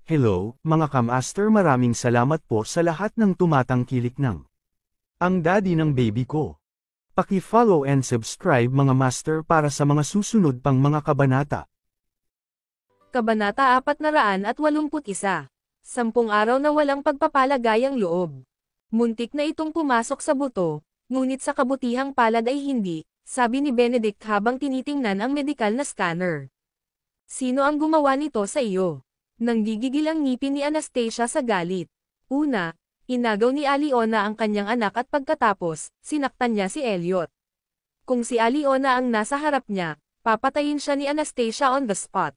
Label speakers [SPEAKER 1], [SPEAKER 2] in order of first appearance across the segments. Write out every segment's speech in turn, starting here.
[SPEAKER 1] Hello, mga kamaster, maraming salamat po sa lahat ng tumatangkilik ng ang daddy ng baby ko. Paki-follow and subscribe mga master para sa mga susunod pang mga kabanata.
[SPEAKER 2] Kabanata 481, 10 araw na walang pagpapalagayang loob. Muntik na itong pumasok sa buto, ngunit sa kabutihang palad ay hindi, sabi ni Benedict habang tinitingnan ang medikal na scanner. Sino ang gumawa nito sa iyo? Nanggigigil ang ngipin ni Anastasia sa galit. Una, inagaw ni Aliona ang kanyang anak at pagkatapos, sinaktan niya si Elliot. Kung si Aliona ang nasa harap niya, papatayin siya ni Anastasia on the spot.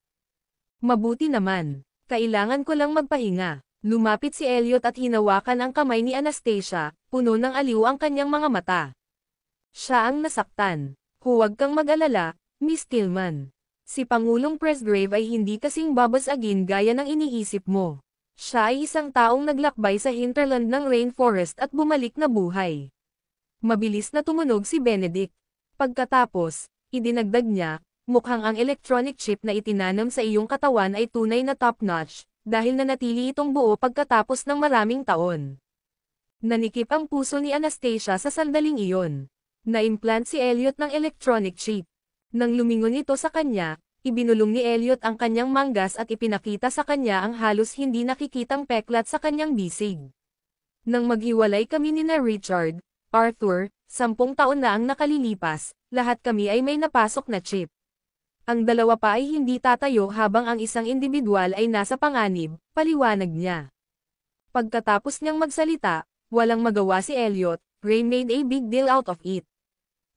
[SPEAKER 2] Mabuti naman, kailangan ko lang magpahinga. Lumapit si Elliot at hinawakan ang kamay ni Anastasia, puno ng aliw ang kanyang mga mata. Siya ang nasaktan. Huwag kang mag-alala, Miss Tillman. Si Pangulong Presgrave ay hindi kasing babasagin gaya ng iniisip mo. Siya ay isang taong naglakbay sa hinterland ng rainforest at bumalik na buhay. Mabilis na tumunog si Benedict. Pagkatapos, idinagdag niya, mukhang ang electronic chip na itinanam sa iyong katawan ay tunay na top-notch, dahil nanatili itong buo pagkatapos ng maraming taon. Nanikip ang puso ni Anastasia sa sandaling iyon. Na-implant si Elliot ng electronic chip. Nang lumingon ito sa kanya, ibinulong ni Elliot ang kanyang manggas at ipinakita sa kanya ang halos hindi nakikitang peklat sa kanyang bisig. Nang maghiwalay kami ni na Richard, Arthur, 10 taon na ang nakalilipas, lahat kami ay may napasok na chip. Ang dalawa pa ay hindi tatayo habang ang isang individual ay nasa panganib, paliwanag niya. Pagkatapos niyang magsalita, walang magawa si Elliot, Ray made a big deal out of it.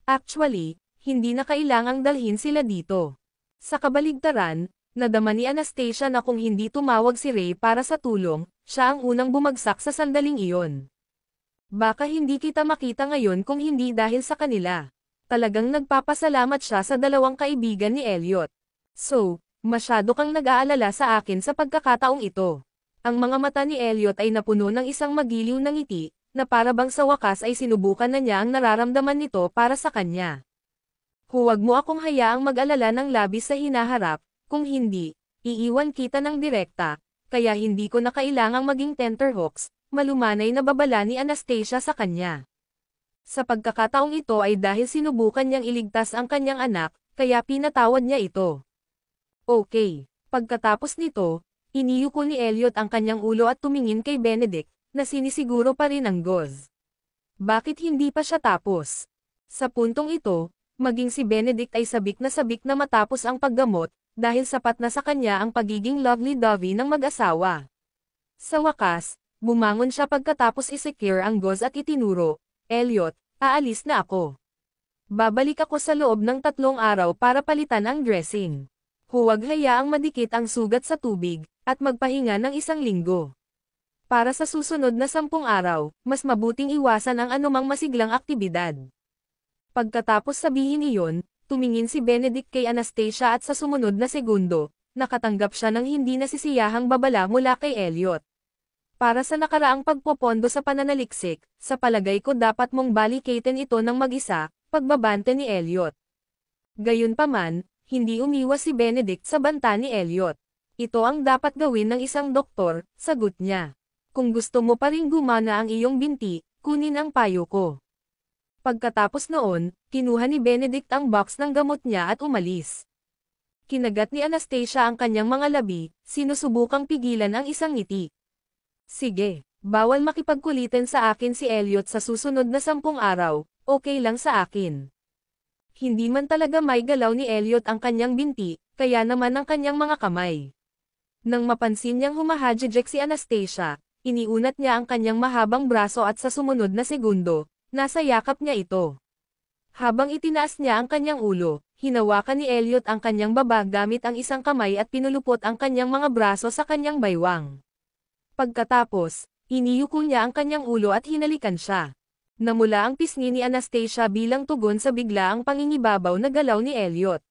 [SPEAKER 2] Actually, hindi na kailangang dalhin sila dito. Sa kabaligtaran, nadama ni Anastasia na kung hindi tumawag si Ray para sa tulong, siya ang unang bumagsak sa sandaling iyon. Baka hindi kita makita ngayon kung hindi dahil sa kanila. Talagang nagpapasalamat siya sa dalawang kaibigan ni Elliot. So, masyado kang nag-aalala sa akin sa pagkakataong ito. Ang mga mata ni Elliot ay napuno ng isang magiliw na ngiti, na para bang sa wakas ay sinubukan na niya ang nararamdaman nito para sa kanya. Huwag mo akong hayaang mag-alala ng labis sa hinaharap, kung hindi, iiwan kita ng direkta, kaya hindi ko na kailangang maging tenterhooks, malumanay na babala ni Anastasia sa kanya. Sa pagkakataong ito ay dahil sinubukan niyang iligtas ang kanyang anak, kaya pinatawad niya ito. Okay, pagkatapos nito, iniyuko ni Elliot ang kanyang ulo at tumingin kay Benedict, na sinisiguro pa rin ang goz. Bakit hindi pa siya tapos? Sa puntong ito, maging si Benedict ay sabik na matapos ang paggamot, dahil sapat na sa kanya ang pagiging lovey-dovey ng mag-asawa. Sa wakas, bumangon siya pagkatapos i-secure ang gauze at itinuro, Elliot, aalis na ako. Babalik ako sa loob ng 3 araw para palitan ang dressing. Huwag hayaang madikit ang sugat sa tubig, at magpahinga ng 1 linggo. Para sa susunod na 10 araw, mas mabuting iwasan ang anumang masiglang aktibidad. Pagkatapos sabihin iyon, tumingin si Benedict kay Anastasia at sa sumunod na segundo, nakatanggap siya ng hindi nasisiyahang babala mula kay Elliot. Para sa nakaraang pagpopondo sa pananaliksik, sa palagay ko dapat mong balikatin ito ng mag-isa, pagbabante ni Elliot. Gayunpaman, hindi umiwas si Benedict sa banta ni Elliot. Ito ang dapat gawin ng isang doktor, sagot niya. Kung gusto mo pa ring gumana ang iyong binti, kunin ang payo ko. Pagkatapos noon, kinuha ni Benedict ang box ng gamot niya at umalis. Kinagat ni Anastasia ang kanyang mga labi, sinusubukang pigilan ang isang ngiti. Sige, bawal makipagkulitan sa akin si Elliot sa susunod na 10 araw, okay lang sa akin. Hindi man talaga may galaw ni Elliot ang kanyang binti, kaya naman ang kanyang mga kamay. Nang mapansin niyang humahadjek si Anastasia, iniunat niya ang kanyang mahabang braso at sa sumunod na segundo, nasa yakap niya ito. Habang itinaas niya ang kanyang ulo, hinawakan ni Elliot ang kanyang baba gamit ang isang kamay at pinulupot ang kanyang mga braso sa kanyang baywang. Pagkatapos, iniyuko niya ang kanyang ulo at hinalikan siya. Namula ang pisngi ni Anastasia bilang tugon sa biglaang pangingibabaw na galaw ni Elliot.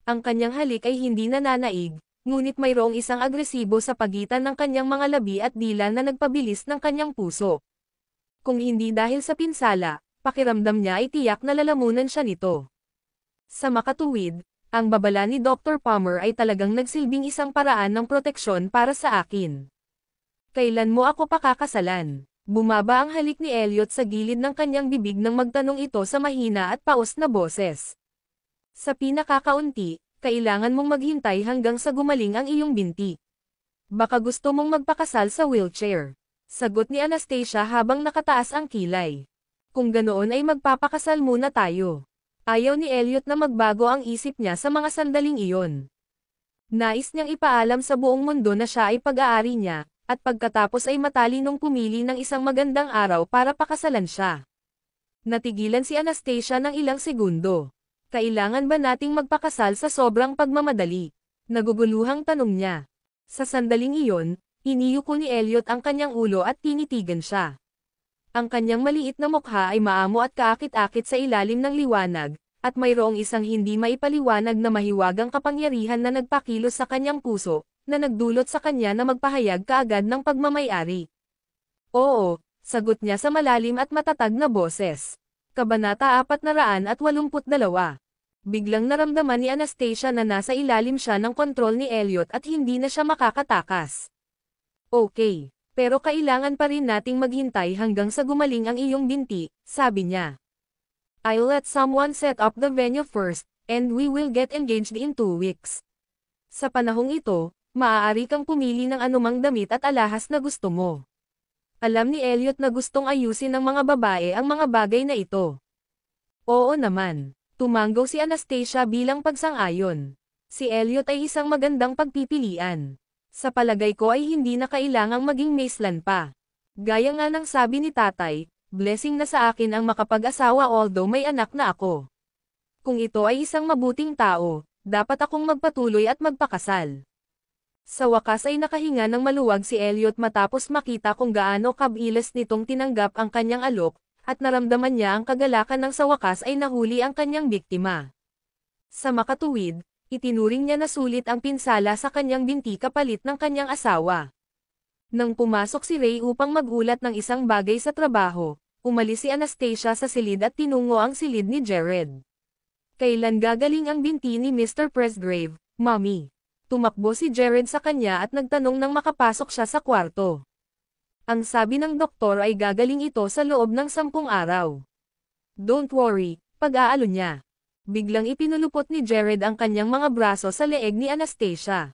[SPEAKER 2] Ang kanyang halik ay hindi nananaig, ngunit mayroong isang agresibo sa pagitan ng kanyang mga labi at dila na nagpabilis ng kanyang puso. Kung hindi dahil sa pinsala, pakiramdam niya ay tiyak na lalamunan siya nito. Sa makatuwid, Ang babala ni Dr. Palmer ay talagang nagsilbing isang paraan ng proteksyon para sa akin. Kailan mo ako pakakasalan? Bumaba ang halik ni Elliot sa gilid ng kanyang bibig nang magtanong ito sa mahina at paos na boses. Sa pinakakaunti, kailangan mong maghintay hanggang sa gumaling ang iyong binti. Baka gusto mong magpakasal sa wheelchair. Sagot ni Anastasia habang nakataas ang kilay. Kung ganoon ay magpapakasal muna tayo. Ayaw ni Elliot na magbago ang isip niya sa mga sandaling iyon. Nais niyang ipaalam sa buong mundo na siya ay pag-aari niya, at pagkatapos ay matalinong pumili ng isang magandang araw para pakasalan siya. Natigilan si Anastasia ng ilang segundo. Kailangan ba nating magpakasal sa sobrang pagmamadali? Naguguluhang tanong niya. Sa sandaling iyon, iniyuko ni Elliot ang kanyang ulo at tinitigan siya. Ang kanyang maliit na mukha ay maamo at kaakit-akit sa ilalim ng liwanag, at mayroong isang hindi maipaliwanag na mahiwagang kapangyarihan na nagpakilos sa kanyang puso, na nagdulot sa kanya na magpahayag kaagad ng pagmamayari. Oo, sagot niya sa malalim at matatag na boses. Kabanata 482. Biglang naramdaman ni Anastasia na nasa ilalim siya ng kontrol ni Elliot at hindi na siya makakatakas. Okay. Pero kailangan pa rin nating maghintay hanggang sa gumaling ang iyong binti, sabi niya. I'll let someone set up the venue first, and we will get engaged in 2 weeks. Sa panahong ito, maaari kang pumili ng anumang damit at alahas na gusto mo. Alam ni Elliot na gustong ayusin ng mga babae ang mga bagay na ito. Oo naman, tumanggaw si Anastasia bilang pagsang-ayon. Si Elliot ay isang magandang pagpipilian. Sa palagay ko ay hindi na kailangang maging maeslan pa. Gaya nga ng sabi ni tatay, blessing na sa akin ang makapag-asawa although may anak na ako. Kung ito ay isang mabuting tao, dapat akong magpatuloy at magpakasal. Sa wakas ay nakahinga ng maluwag si Elliot matapos makita kung gaano kabilis nitong tinanggap ang kanyang alok, at naramdaman niya ang kagalakan ng sa wakas ay nahuli ang kanyang biktima. Sa makatuwid, itinuring niya na sulit ang pinsala sa kanyang binti kapalit ng kanyang asawa. Nang pumasok si Ray upang magulat ng isang bagay sa trabaho, umalis si Anastasia sa silid at tinungo ang silid ni Jared. Kailan gagaling ang binti ni Mr. Presgrave, Mommy? Tumakbo si Jared sa kanya at nagtanong nang makapasok siya sa kwarto. Ang sabi ng doktor ay gagaling ito sa loob ng 10 araw. Don't worry, pag-aalo niya. Biglang ipinulupot ni Jared ang kanyang mga braso sa leeg ni Anastasia.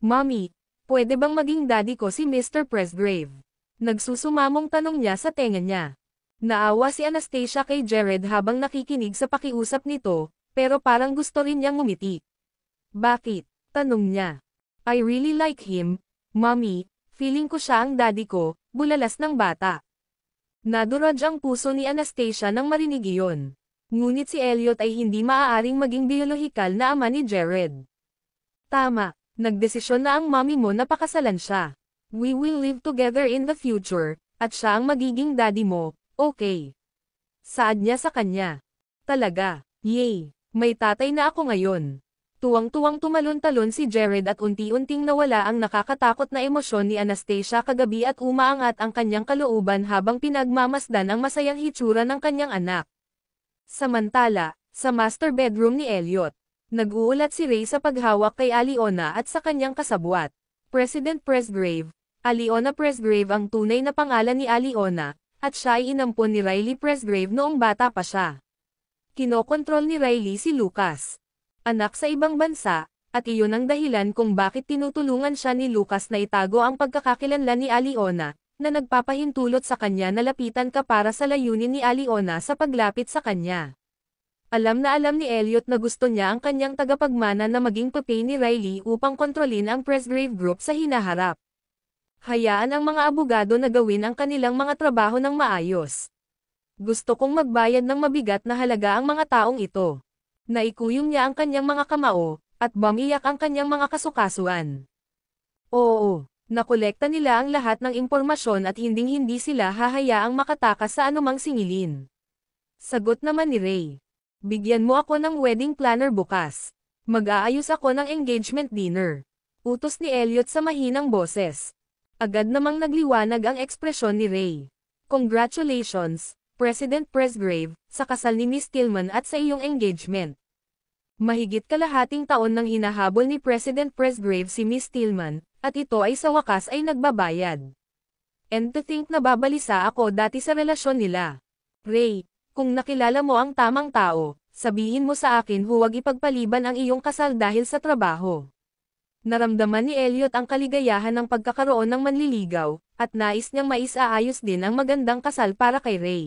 [SPEAKER 2] Mommy, pwede bang maging daddy ko si Mr. Presgrave? Nagsusumamong tanong niya sa tenga niya. Naawa si Anastasia kay Jared habang nakikinig sa pakiusap nito, pero parang gusto rin niyang ngumiti. Bakit? Tanong niya. I really like him, Mommy, feeling ko siya ang daddy ko, bulalas ng bata. Naduraj ang puso ni Anastasia nang marinig iyon. Ngunit si Elliot ay hindi maaaring maging biolohikal na ama ni Jared. Tama, nagdesisyon na ang mommy mo na pakasalan siya. We will live together in the future, at siya ang magiging daddy mo, okay? Saad niya sa kanya. Talaga, yay, may tatay na ako ngayon. Tuwang-tuwang tumalon-talon si Jared at unti-unting nawala ang nakakatakot na emosyon ni Anastasia kagabi at umaangat ang kanyang kalooban habang pinagmamasdan ang masayang hitsura ng kanyang anak. Samantala, sa master bedroom ni Elliot, nag-uulat si Ray sa paghawak kay Aliona at sa kanyang kasabwat. President Presgrave, Aliona Presgrave ang tunay na pangalan ni Aliona, at siya ay inampon ni Riley Presgrave noong bata pa siya. Kinokontrol ni Riley si Lucas, anak sa ibang bansa, at iyon ang dahilan kung bakit tinutulungan siya ni Lucas na itago ang pagkakakilanlan ni Aliona, na nagpapahintulot sa kanya na lapitan ka para sa layunin ni Aliona sa paglapit sa kanya. Alam na alam ni Elliot na gusto niya ang kanyang tagapagmana na maging papay ni Riley upang kontrolin ang Presgrave Group sa hinaharap. Hayaan ang mga abogado na gawin ang kanilang mga trabaho ng maayos. Gusto kong magbayad ng mabigat na halaga ang mga taong ito. Naikuyong niya ang kanyang mga kamao, at bumiyak ang kanyang mga kasukasuan. Oo. Nakolekta nila ang lahat ng impormasyon at hinding-hindi sila hahayaang makatakas sa anumang singilin. Sagot naman ni Ray. Bigyan mo ako ng wedding planner bukas. Mag-aayos ako ng engagement dinner. Utos ni Elliot sa mahinang boses. Agad namang nagliwanag ang ekspresyon ni Ray. Congratulations, President Presgrave, sa kasal ni Miss Tillman at sa iyong engagement. Mahigit kalahating taon nang hinahabol ni President Presgrave si Miss Tillman, at ito ay sa wakas ay nagbabayad. And to think na babalisa ako dati sa relasyon nila. Ray, kung nakilala mo ang tamang tao, sabihin mo sa akin huwag ipagpaliban ang iyong kasal dahil sa trabaho. Naramdaman ni Elliot ang kaligayahan ng pagkakaroon ng manliligaw, at nais niyang maisaayos din ang magandang kasal para kay Ray.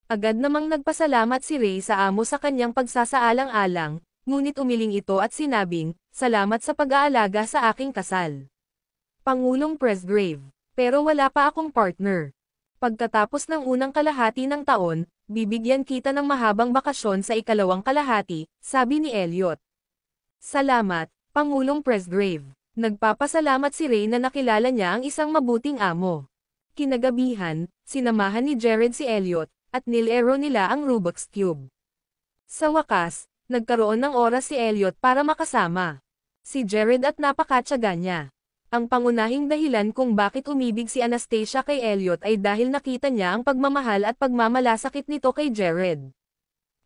[SPEAKER 2] Agad namang nagpasalamat si Ray sa amo sa kanyang pagsasaalang-alang, ngunit umiling ito at sinabing, "Salamat sa pag-aalaga sa aking kasal." Pangulong Presgrave, pero wala pa akong partner. Pagkatapos ng unang kalahati ng taon, bibigyan kita ng mahabang bakasyon sa ikalawang kalahati, sabi ni Elliot. Salamat, Pangulong Presgrave. Nagpapasalamat si Ray na nakilala niya ang isang mabuting amo. Kinagabihan, sinamahan ni Jared si Elliot, at nilero nila ang Rubik's Cube. Sa wakas, nagkaroon ng oras si Elliot para makasama si Jared at napakatyaga niya. Ang pangunahing dahilan kung bakit umibig si Anastasia kay Elliot ay dahil nakita niya ang pagmamahal at pagmamalasakit nito kay Jared.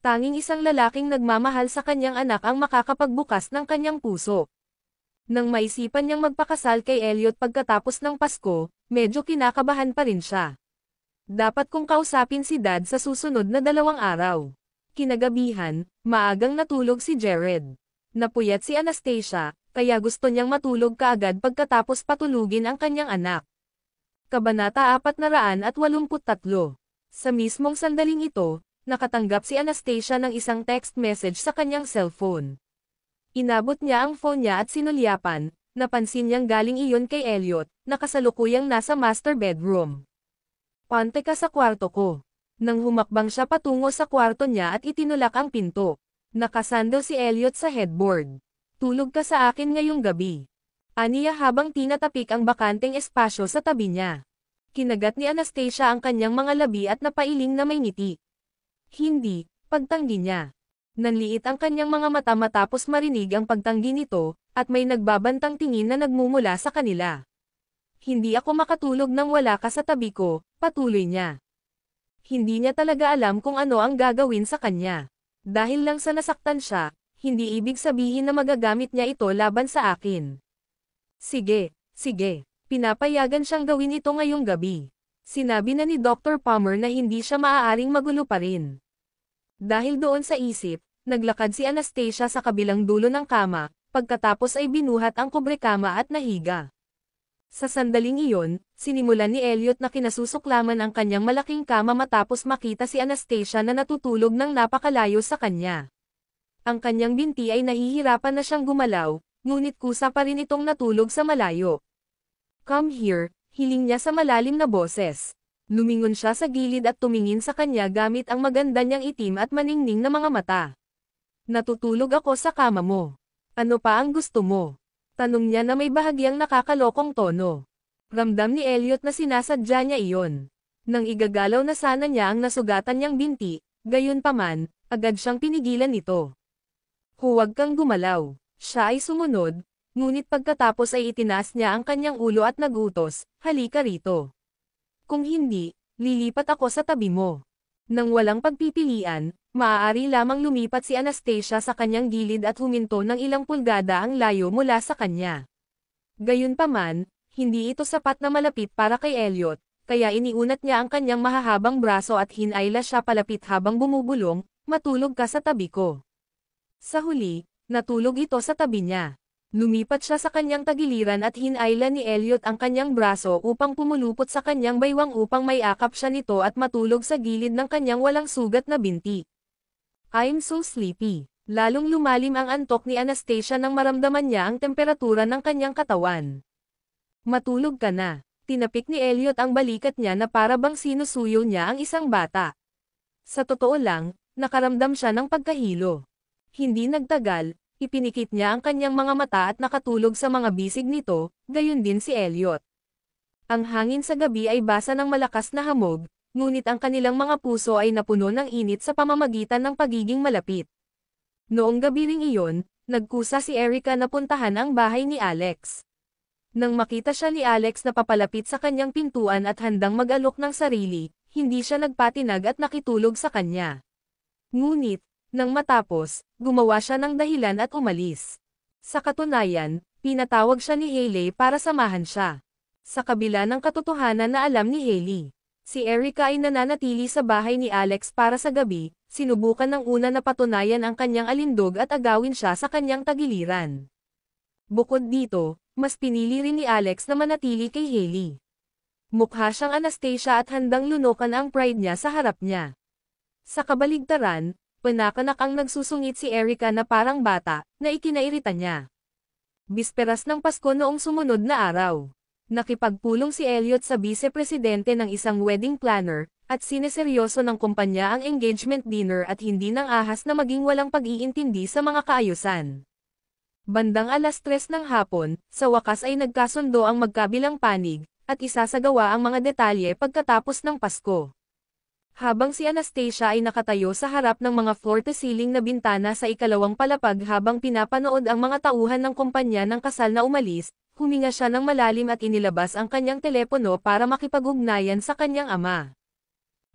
[SPEAKER 2] Tanging isang lalaking nagmamahal sa kanyang anak ang makakapagbukas ng kanyang puso. Nang maisipan niyang magpakasal kay Elliot pagkatapos ng Pasko, medyo kinakabahan pa rin siya. Dapat kong kausapin si Dad sa susunod na 2 araw. Kinagabihan, maagang natulog si Jared. Napuyat si Anastasia, kaya gusto niyang matulog kaagad pagkatapos patulugin ang kanyang anak. Kabanata 483. Sa mismong sandaling ito, nakatanggap si Anastasia ng isang text message sa kanyang cellphone. Inabot niya ang phone niya at sinulyapan, napansin niyang galing iyon kay Elliot, na kasalukuyang nasa master bedroom. "Pante ka sa kwarto ko." Nang humakbang siya patungo sa kwarto niya at itinulak ang pinto. Nakasando si Elliot sa headboard. "Tulog ka sa akin ngayong gabi." Aniya habang tinatapik ang bakanteng espasyo sa tabi niya. Kinagat ni Anastasia ang kanyang mga labi at napailing na may ngiti. "Hindi," pagtanggi niya. Nanliit ang kanyang mga mata matapos marinig ang pagtanggi nito, at may nagbabantang tingin na nagmumula sa kanila. "Hindi ako makatulog nang wala ka sa tabi ko," patuloy niya. Hindi niya talaga alam kung ano ang gagawin sa kanya. Dahil lang sa nasaktan siya, hindi ibig sabihin na magagamit niya ito laban sa akin. Sige. Pinapayagan siyang gawin ito ngayong gabi. Sinabi na ni Dr. Palmer na hindi siya maaaring magulo pa rin. Dahil doon sa isip, naglakad si Anastasia sa kabilang dulo ng kama, pagkatapos ay binuhat ang kubrekama at nahiga. Sa sandaling iyon, sinimulan ni Elliot na kinasusuklaman ang kanyang malaking kama matapos makita si Anastasia na natutulog ng napakalayo sa kanya. Ang kanyang binti ay nahihirapan na siyang gumalaw, ngunit kusa pa rin itong natulog sa malayo. "Come here," hiling niya sa malalim na boses. Lumingon siya sa gilid at tumingin sa kanya gamit ang maganda niyang itim at maningning na mga mata. "Natutulog ako sa kama mo. Ano pa ang gusto mo?" Tanong niya na may bahagyang nakakalokong tono. Ramdam ni Elliot na sinasadya niya iyon. Nang igagalaw na sana niya ang nasugatan niyang binti, gayunpaman, agad siyang pinigilan nito. "Huwag kang gumalaw." Siya ay sumunod, ngunit pagkatapos ay itinaas niya ang kanyang ulo at nagutos, "Halika rito. Kung hindi, lilipat ako sa tabi mo." Nang walang pagpipilian, maaari lamang lumipat si Anastasia sa kanyang gilid at huminto ng ilang pulgada ang layo mula sa kanya. Gayunpaman, hindi ito sapat na malapit para kay Elliot, kaya iniunat niya ang kanyang mahahabang braso at hinayla siya palapit habang bumubulong, "Matulog ka sa tabi ko." Sa huli, natulog ito sa tabi niya. Lumipat siya sa kanyang tagiliran at hinayla ni Elliot ang kanyang braso upang pumulupot sa kanyang baywang upang maiakap siya nito at matulog sa gilid ng kanyang walang sugat na binti. "I'm so sleepy." Lalong lumalim ang antok ni Anastasia nang maramdaman niya ang temperatura ng kanyang katawan. "Matulog ka na." Tinapik ni Elliot ang balikat niya na para bang sinusuyo niya ang isang bata. Sa totoo lang, nakaramdam siya ng pagkahilo. Hindi nagtagal, ipinikit niya ang kanyang mga mata at nakatulog sa mga bisig nito, gayon din si Elliot. Ang hangin sa gabi ay basa ng malakas na hamog, ngunit ang kanilang mga puso ay napuno ng init sa pamamagitan ng pagiging malapit. Noong gabi ring iyon, nagkusa si Erica na puntahan ang bahay ni Alex. Nang makita siya ni Alex na papalapit sa kanyang pintuan at handang mag-alok ng sarili, hindi siya nagpatinag at nakitulog sa kanya. Ngunit, Nang matapos, gumawa siya ng dahilan at umalis. Sa katunayan, pinatawag siya ni Hailey para samahan siya. Sa kabila ng katotohanan na alam ni Hailey, si Erica ay nananatili sa bahay ni Alex para sa gabi, sinubukan ng una na patunayan ang kanyang alindog at agawin siya sa kanyang tagiliran. Bukod dito, mas pinili rin ni Alex na manatili kay Hailey. Mukha siyang Anastasia at handang lunukan ang pride niya sa harap niya. Sa kabaligtaran, panakanak ang nagsusungit si Erica na parang bata, na ikinairita niya. Bisperas ng Pasko noong sumunod na araw, nakipagpulong si Elliot sa vice-presidente ng isang wedding planner, at sineseryoso ng kumpanya ang engagement dinner at hindi nang ahas na maging walang pag-iintindi sa mga kaayusan. Bandang 3:00 ng hapon, sa wakas ay nagkasundo ang magkabilang panig, at isasagawa ang mga detalye pagkatapos ng Pasko. Habang si Anastasia ay nakatayo sa harap ng mga floor-to-ceiling na bintana sa ikalawang palapag habang pinapanood ang mga tauhan ng kumpanya ng kasal na umalis, huminga siya ng malalim at inilabas ang kanyang telepono para makipag-ugnayan sa kanyang ama.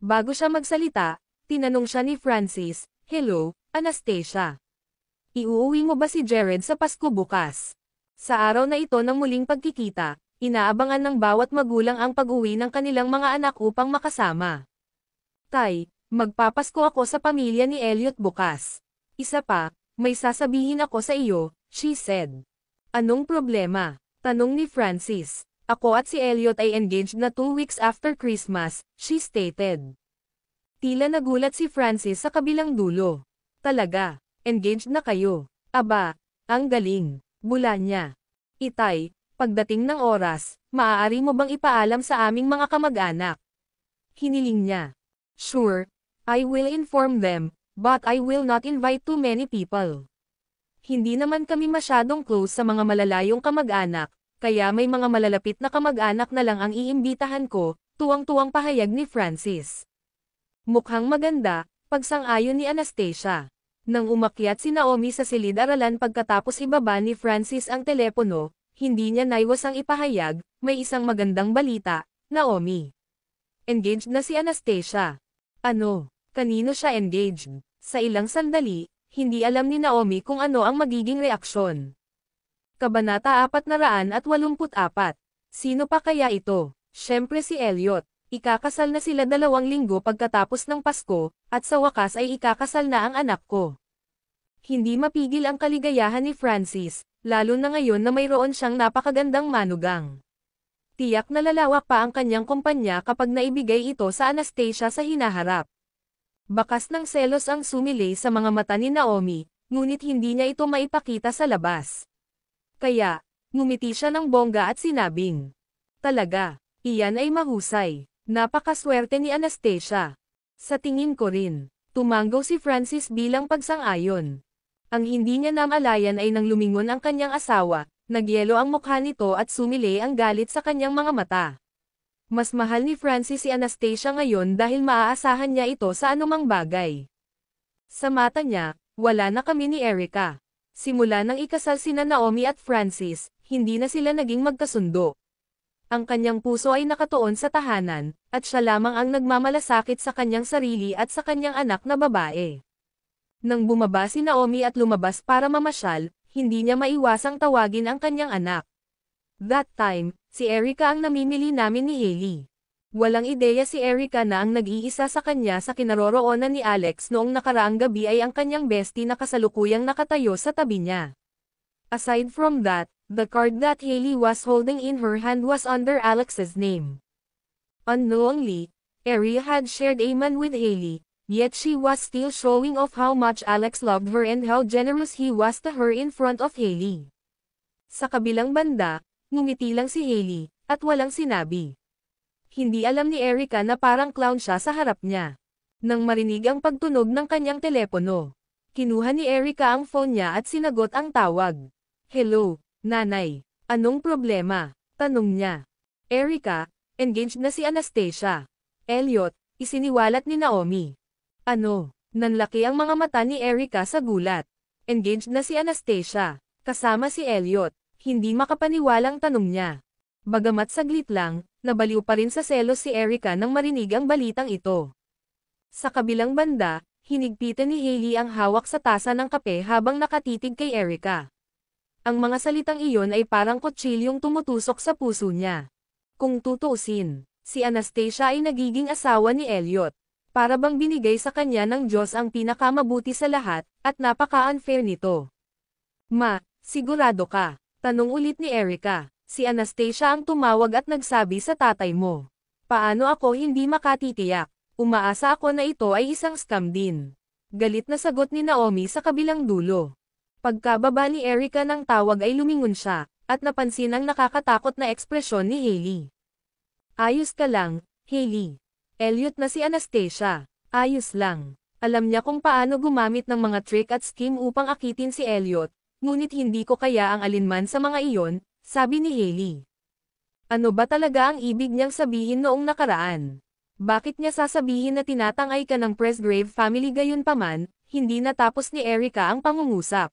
[SPEAKER 2] Bago siya magsalita, tinanong siya ni Francis, "Hello, Anastasia. Iuuwi mo ba si Jared sa Pasko bukas?" Sa araw na ito ng muling pagkikita, inaabangan ng bawat magulang ang pag-uwi ng kanilang mga anak upang makasama. "Tay, magpapasko ako sa pamilya ni Elliot bukas. Isa pa, may sasabihin ako sa iyo," she said. "Anong problema?" tanong ni Francis. "Ako at si Elliot ay engaged na 2 weeks after Christmas," she stated. Tila nagulat si Francis sa kabilang dulo. "Talaga? Engaged na kayo? Aba, ang galing," bula niya. "Itay, pagdating ng oras, maaari mo bang ipaalam sa aming mga kamag-anak?" hiniling niya. "Sure, I will inform them, but I will not invite too many people. Hindi naman kami masyadong close sa mga malalayong kamag-anak, kaya may mga malalapit na kamag-anak na lang ang iimbitahan ko," tuwang-tuwang pahayag ni Francis. Mukhang maganda, pagsang-ayon ni Anastasia. Nang umakyat si Naomi sa silid-aralan pagkatapos ibaba ni Francis ang telepono, hindi niya naiwasang ipahayag, "May isang magandang balita, Naomi. Engaged na si Anastasia." "Ano? Kanino siya engaged?" Sa ilang sandali, hindi alam ni Naomi kung ano ang magiging reaksyon. Kabanata 484. Sino pa kaya ito? Siyempre si Elliot. Ikakasal na sila 2 linggo pagkatapos ng Pasko, at sa wakas ay ikakasal na ang anak ko. Hindi mapigil ang kaligayahan ni Francis, lalo na ngayon na mayroon siyang napakagandang manugang. Tiyak na lalawak pa ang kanyang kumpanya kapag naibigay ito sa Anastasia sa hinaharap. Bakas ng selos ang sumilay sa mga mata ni Naomi, ngunit hindi niya ito maipakita sa labas. Kaya, ngumiti siya ng bongga at sinabing, "Talaga, iyan ay mahusay. Napakaswerte ni Anastasia." "Sa tingin ko rin," tumanggaw si Francis bilang pagsang-ayon. Ang hindi niya namalayan ay nang lumingon ang kanyang asawa, nagyelo ang mukha nito at sumilay ang galit sa kanyang mga mata. Mas mahal ni Francis si Anastasia ngayon dahil maaasahan niya ito sa anumang bagay. Sa mata niya, wala na kami ni Erica. Simula nang ikasal sina Naomi at Francis, hindi na sila naging magkasundo. Ang kanyang puso ay nakatuon sa tahanan, at siya lamang ang nagmamalasakit sa kanyang sarili at sa kanyang anak na babae. Nang bumaba si Naomi at lumabas para mamasyal, hindi niya maiwasang tawagin ang kanyang anak. That time, si Erica ang namimili namin ni Hailey. Walang ideya si Erica na ang nag-iisa sa kanya sa kinaroroonan ni Alex noong nakaraang gabi ay ang kanyang bestie na kasalukuyang nakatayo sa tabi niya. Aside from that, the card that Hailey was holding in her hand was under Alex's name. Unknowingly, Erica had shared a man with Hailey, yet she was still showing off how much Alex loved her and how generous he was to her in front of Hailey. Sa kabilang banda, ngumiti lang si Hailey, at walang sinabi. Hindi alam ni Erica na parang clown siya sa harap niya. Nang marinig ang pagtunog ng kanyang telepono, kinuha ni Erica ang phone niya at sinagot ang tawag. "Hello, nanay. Anong problema?" tanong niya. "Erica, engaged na si Anastasia." "Elliot," isiniwalat ni Naomi. "Ano?" Nanlaki ang mga mata ni Erica sa gulat. "Engaged na si Anastasia. Kasama si Elliot." Hindi makapaniwalang tanong niya. Bagamat saglit lang, nabaliw pa rin sa selos si Erica nang marinig ang balitang ito. Sa kabilang banda, Hinigpitan ni Hailey ang hawak sa tasa ng kape habang nakatitig kay Erica. Ang mga salitang iyon ay parang kutsilyong tumutusok sa puso niya. Kung tutuusin, si Anastasia ay nagiging asawa ni Elliot. Para bang binigay sa kanya ng Diyos ang pinakamabuti sa lahat, at napaka-unfair nito. Ma, sigurado ka? Tanong ulit ni Erica. Si Anastasia ang tumawag at nagsabi sa tatay mo. Paano ako hindi makatitiyak? Umaasa ako na ito ay isang scam din. Galit na sagot ni Naomi sa kabilang dulo. Pagkababa ni Erica ng tawag ay lumingon siya, at napansin ang nakakatakot na ekspresyon ni Hailey. Ayos ka lang, Hailey. Elliot na si Anastasia. Ayos lang. Alam niya kung paano gumamit ng mga trick at scheme upang akitin si Elliot, ngunit hindi ko kaya ang alinman sa mga iyon, sabi ni Hailey. Ano ba talaga ang ibig niyang sabihin noong nakaraan? Bakit niya sasabihin na tinatangay ka ng Presgrave family gayunpaman, hindi natapos ni Erica ang pangungusap.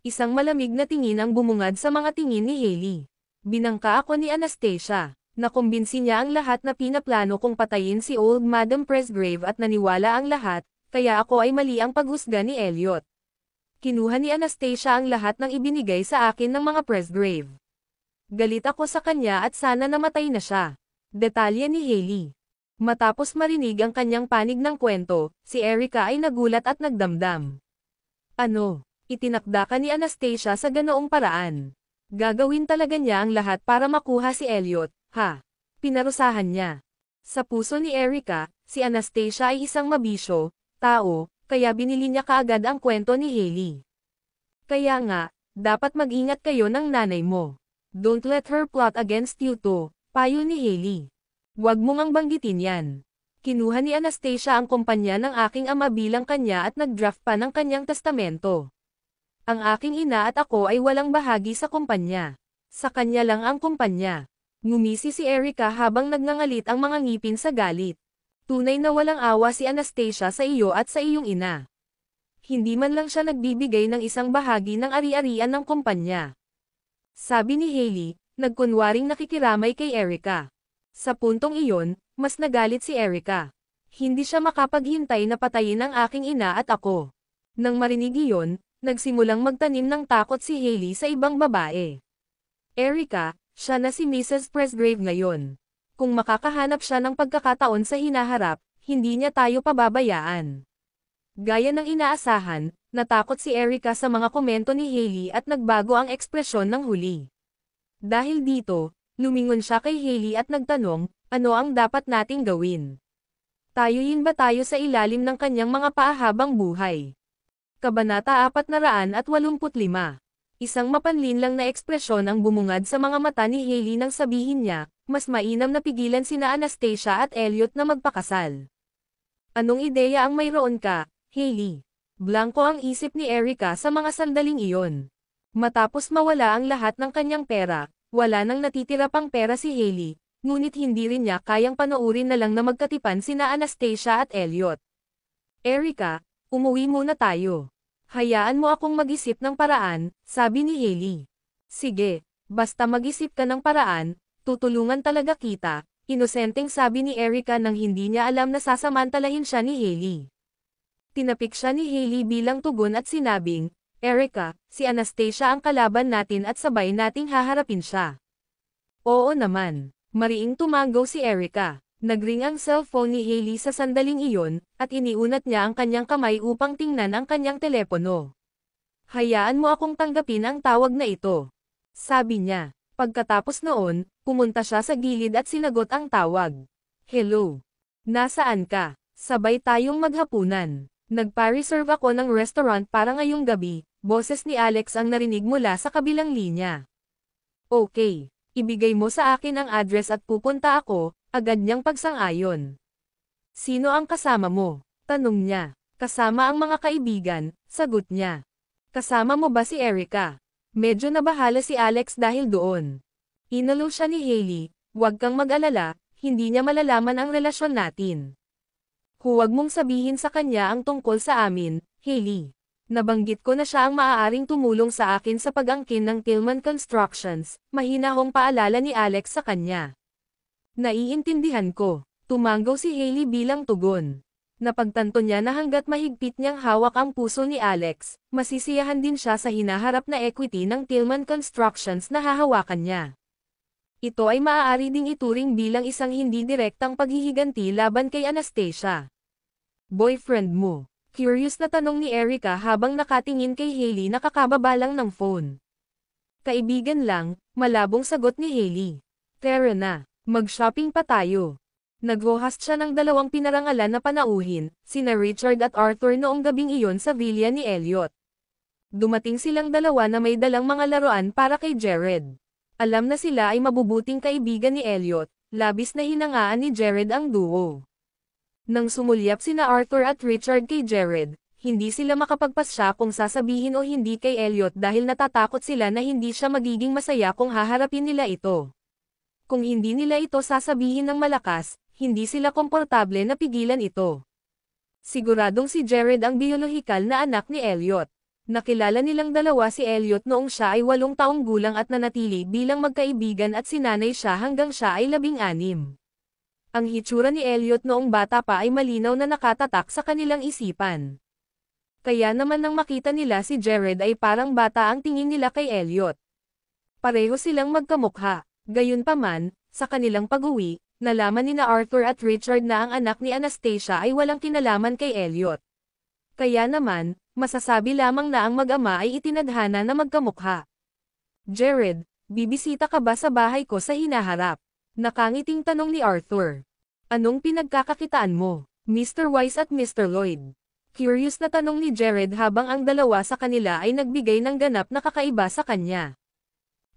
[SPEAKER 2] Isang malamig na tingin ang bumungad sa mga tingin ni Hailey. Binangka ako ni Anastasia. Nakumbinsi niya ang lahat na pinaplano kong patayin si Old Madam Presgrave at naniwala ang lahat, kaya ako ay mali ang paghusga ni Elliot. Kinuha ni Anastasia ang lahat ng ibinigay sa akin ng mga Presgrave. Galit ako sa kanya at sana namatay na siya. Detalye ni Hailey. Matapos marinig ang kanyang panig ng kwento, si Erica ay nagulat at nagdamdam. Ano? Itinakda ka ni Anastasia sa ganoong paraan. Gagawin talaga niya ang lahat para makuha si Elliot, ha? Pinarusahan niya. Sa puso ni Erica, si Anastasia ay isang mabisyo, tao, kaya binili niya kaagad ang kwento ni Hailey. Kaya nga, dapat mag-ingat kayo ng nanay mo. Don't let her plot against you too, payo ni Hailey. Huwag mo ngang banggitin yan. Kinuha ni Anastasia ang kumpanya ng aking ama bilang kanya at nag-draft pa ng kanyang testamento. Ang aking ina at ako ay walang bahagi sa kumpanya. Sa kanya lang ang kumpanya. Ngumisi si Erica habang nagngangalit ang mga ngipin sa galit. Tunay na walang awa si Anastasia sa iyo at sa iyong ina. Hindi man lang siya nagbibigay ng isang bahagi ng ari-arian ng kumpanya. Sabi ni Hailey, nagkunwaring nakikiramay kay Erica. Sa puntong iyon, mas nagalit si Erica. Hindi siya makapaghintay na patayin ang aking ina at ako. Nang marinig iyon, nagsimulang magtanim ng takot si Hailey sa ibang babae. Erica, siya na si Mrs. Presgrave ngayon. Kung makakahanap siya ng pagkakataon sa hinaharap, hindi niya tayo pababayaan. Gaya ng inaasahan, natakot si Erica sa mga komento ni Hailey at nagbago ang ekspresyon ng huli. Dahil dito, lumingon siya kay Hailey at nagtanong, ano ang dapat nating gawin? Tayuin ba tayo sa ilalim ng kanyang mga paahabang buhay? Kabanata 485. Isang mapanlinlang na ekspresyon ang bumungad sa mga mata ni Hailey nang sabihin niya, mas mainam na pigilan sina Anastasia at Elliot na magpakasal. Anong ideya ang mayroon ka, Hailey? Blanko ang isip ni Erica sa mga sandaling iyon. Matapos mawala ang lahat ng kanyang pera, wala nang natitira pang pera si Hailey, ngunit hindi rin niya kayang panoorin na lang na magkatipan sina Anastasia at Elliot. Erica, umuwi muna tayo. Hayaan mo akong mag-isip ng paraan, sabi ni Hailey. Sige, basta mag-isip ka ng paraan, tutulungan talaga kita, inosenteng sabi ni Erica nang hindi niya alam na sasamantalahin siya ni Hailey. Tinapik siya ni Hailey bilang tugon at sinabing, Erica, si Anastasia ang kalaban natin at sabay nating haharapin siya. Oo naman, mariing tumanggaw si Erica. Nagring ang cellphone ni Hailey sa sandaling iyon, at iniunat niya ang kanyang kamay upang tingnan ang kanyang telepono. Hayaan mo akong tanggapin ang tawag na ito. Sabi niya. Pagkatapos noon, pumunta siya sa gilid at sinagot ang tawag. Hello. Nasaan ka? Sabay tayong maghapunan. Nagpa-reserve ako ng restaurant para ngayong gabi, boses ni Alex ang narinig mula sa kabilang linya. Okay. Ibigay mo sa akin ang address at pupunta ako, agad niyang pagsang-ayon. Sino ang kasama mo? Tanong niya. Kasama ang mga kaibigan, sagot niya. Kasama mo ba si Erica? Medyo nabahala si Alex dahil doon. Inalo siya ni Hailey, huwag kang mag-alala, hindi niya malalaman ang relasyon natin. Huwag mong sabihin sa kanya ang tungkol sa amin, Hailey. Nabanggit ko na siya ang maaaring tumulong sa akin sa pag-angkin ng Tillman Constructions, mahinahong paalala ni Alex sa kanya. Naiintindihan ko. Tumanggaw si Hailey bilang tugon. Napagtanto niya na hanggat mahigpit niyang hawak ang puso ni Alex, masisiyahan din siya sa hinaharap na equity ng Tillman Constructions na hahawakan niya. Ito ay maaari ding ituring bilang isang hindi direktang paghihiganti laban kay Anastasia. Boyfriend mo? Curious na tanong ni Erica habang nakatingin kay Hailey na kakababa lang ng phone. Kaibigan lang, malabong sagot ni Hailey. Tara na, mag-shopping pa tayo. Nag-host siya ng dalawang pinarangalan na panauhin, sina Richard at Arthur noong gabing iyon sa villa ni Elliot. Dumating silang dalawa na may dalang mga laruan para kay Jared. Alam na sila ay mabubuting kaibigan ni Elliot, labis na hinangaan ni Jared ang duo. Nang sumulyap sina Arthur at Richard kay Jared, hindi sila makapagpasya kung sasabihin o hindi kay Elliot dahil natatakot sila na hindi siya magiging masaya kung haharapin nila ito. Kung hindi nila ito sasabihin ng malakas, hindi sila komportable na pigilan ito. Siguradong si Jared ang biolohikal na anak ni Elliot. Nakilala nilang dalawa si Elliot noong siya ay 8 taong gulang at nanatili bilang magkaibigan at sinanay siya hanggang siya ay 16. Ang hitsura ni Elliot noong bata pa ay malinaw na nakatatak sa kanilang isipan. Kaya naman nang makita nila si Jared ay parang bata ang tingin nila kay Elliot. Pareho silang magkamukha. Gayunpaman, sa kanilang pag-uwi, nalaman nina Arthur at Richard na ang anak ni Anastasia ay walang kinalaman kay Elliot. Kaya naman, masasabi lamang na ang mag-ama ay itinadhana na magkamukha. Jared, bibisita ka ba sa bahay ko sa hinaharap? Nakangiting tanong ni Arthur. Anong pinagkakakitaan mo, Mr. Wise at Mr. Lloyd? Curious na tanong ni Jared habang ang dalawa sa kanila ay nagbigay ng ganap na kakaiba sa kanya.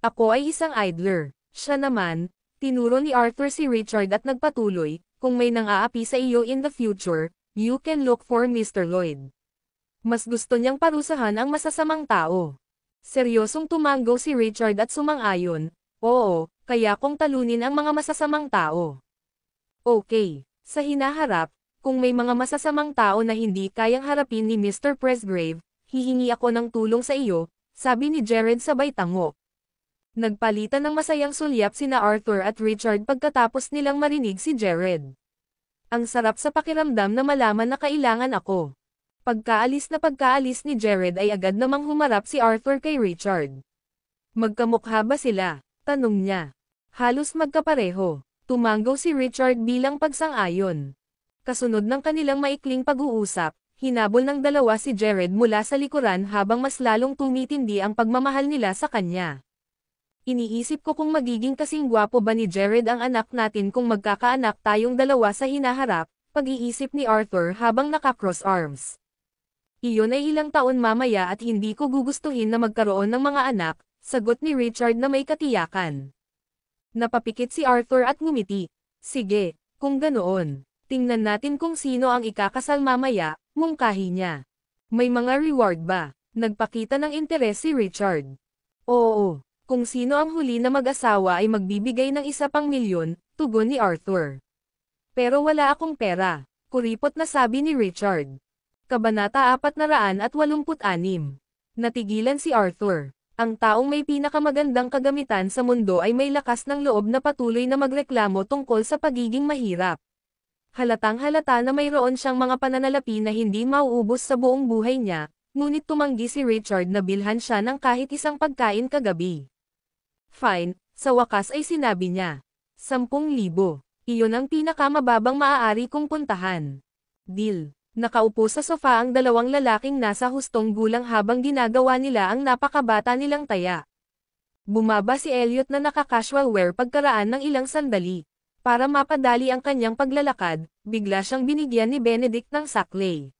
[SPEAKER 2] Ako ay isang idler. Siya naman, tinuro ni Arthur si Richard at nagpatuloy, kung may nang-aapi sa iyo in the future, you can look for Mr. Lloyd. Mas gusto niyang parusahan ang masasamang tao. Seryosong tumango si Richard at sumang-ayon, oo, kaya kong talunin ang mga masasamang tao. Okay, sa hinaharap, kung may mga masasamang tao na hindi kayang harapin ni Mr. Presgrave, hihingi ako ng tulong sa iyo, sabi ni Jared sabay tango. Nagpalitan ng masayang sulyap sina Arthur at Richard pagkatapos nilang marinig si Jared. Ang sarap sa pakiramdam na malaman na kailangan ako. Pagkaalis ni Jared ay agad namang humarap si Arthur kay Richard. Magkamukha ba sila? Tanong niya. Halos magkapareho. Tumango si Richard bilang pagsang-ayon. Kasunod ng kanilang maikling pag-uusap, hinabol ng dalawa si Jared mula sa likuran habang mas lalong tumitindi ang pagmamahal nila sa kanya. Iniisip ko kung magiging kasing gwapo ba ni Jared ang anak natin kung magkakaanak tayong dalawa sa hinaharap, pag-iisip ni Arthur habang naka-cross arms. Iyon ay ilang taon mamaya at hindi ko gugustuhin na magkaroon ng mga anak, sagot ni Richard na may katiyakan. Napapikit si Arthur at ngumiti. Sige, kung ganoon, tingnan natin kung sino ang ikakasal mamaya, mungkahi niya. May mga reward ba? Nagpakita ng interes si Richard. Oo. Kung sino ang huli na mag-asawa ay magbibigay ng ₱1,000,000, tugon ni Arthur. Pero wala akong pera, kuripot na sabi ni Richard. Kabanata 486. Natigilan si Arthur. Ang taong may pinakamagandang kagamitan sa mundo ay may lakas ng loob na patuloy na magreklamo tungkol sa pagiging mahirap. Halatang-halata na mayroon siyang mga pananalapi na hindi mauubos sa buong buhay niya, ngunit tumanggi si Richard na bilhan siya ng kahit isang pagkain kagabi. Fine, sa wakas ay sinabi niya. 10,000. Iyon ang pinakamababang maaari kong puntahan. Deal. Nakaupo sa sofa ang dalawang lalaking nasa hustong gulang habang ginagawa nila ang napakabata nilang taya. Bumaba si Elliot na naka-casual wear pagkaraan ng ilang sandali. Para mapadali ang kanyang paglalakad, bigla siyang binigyan ni Benedict ng saklay.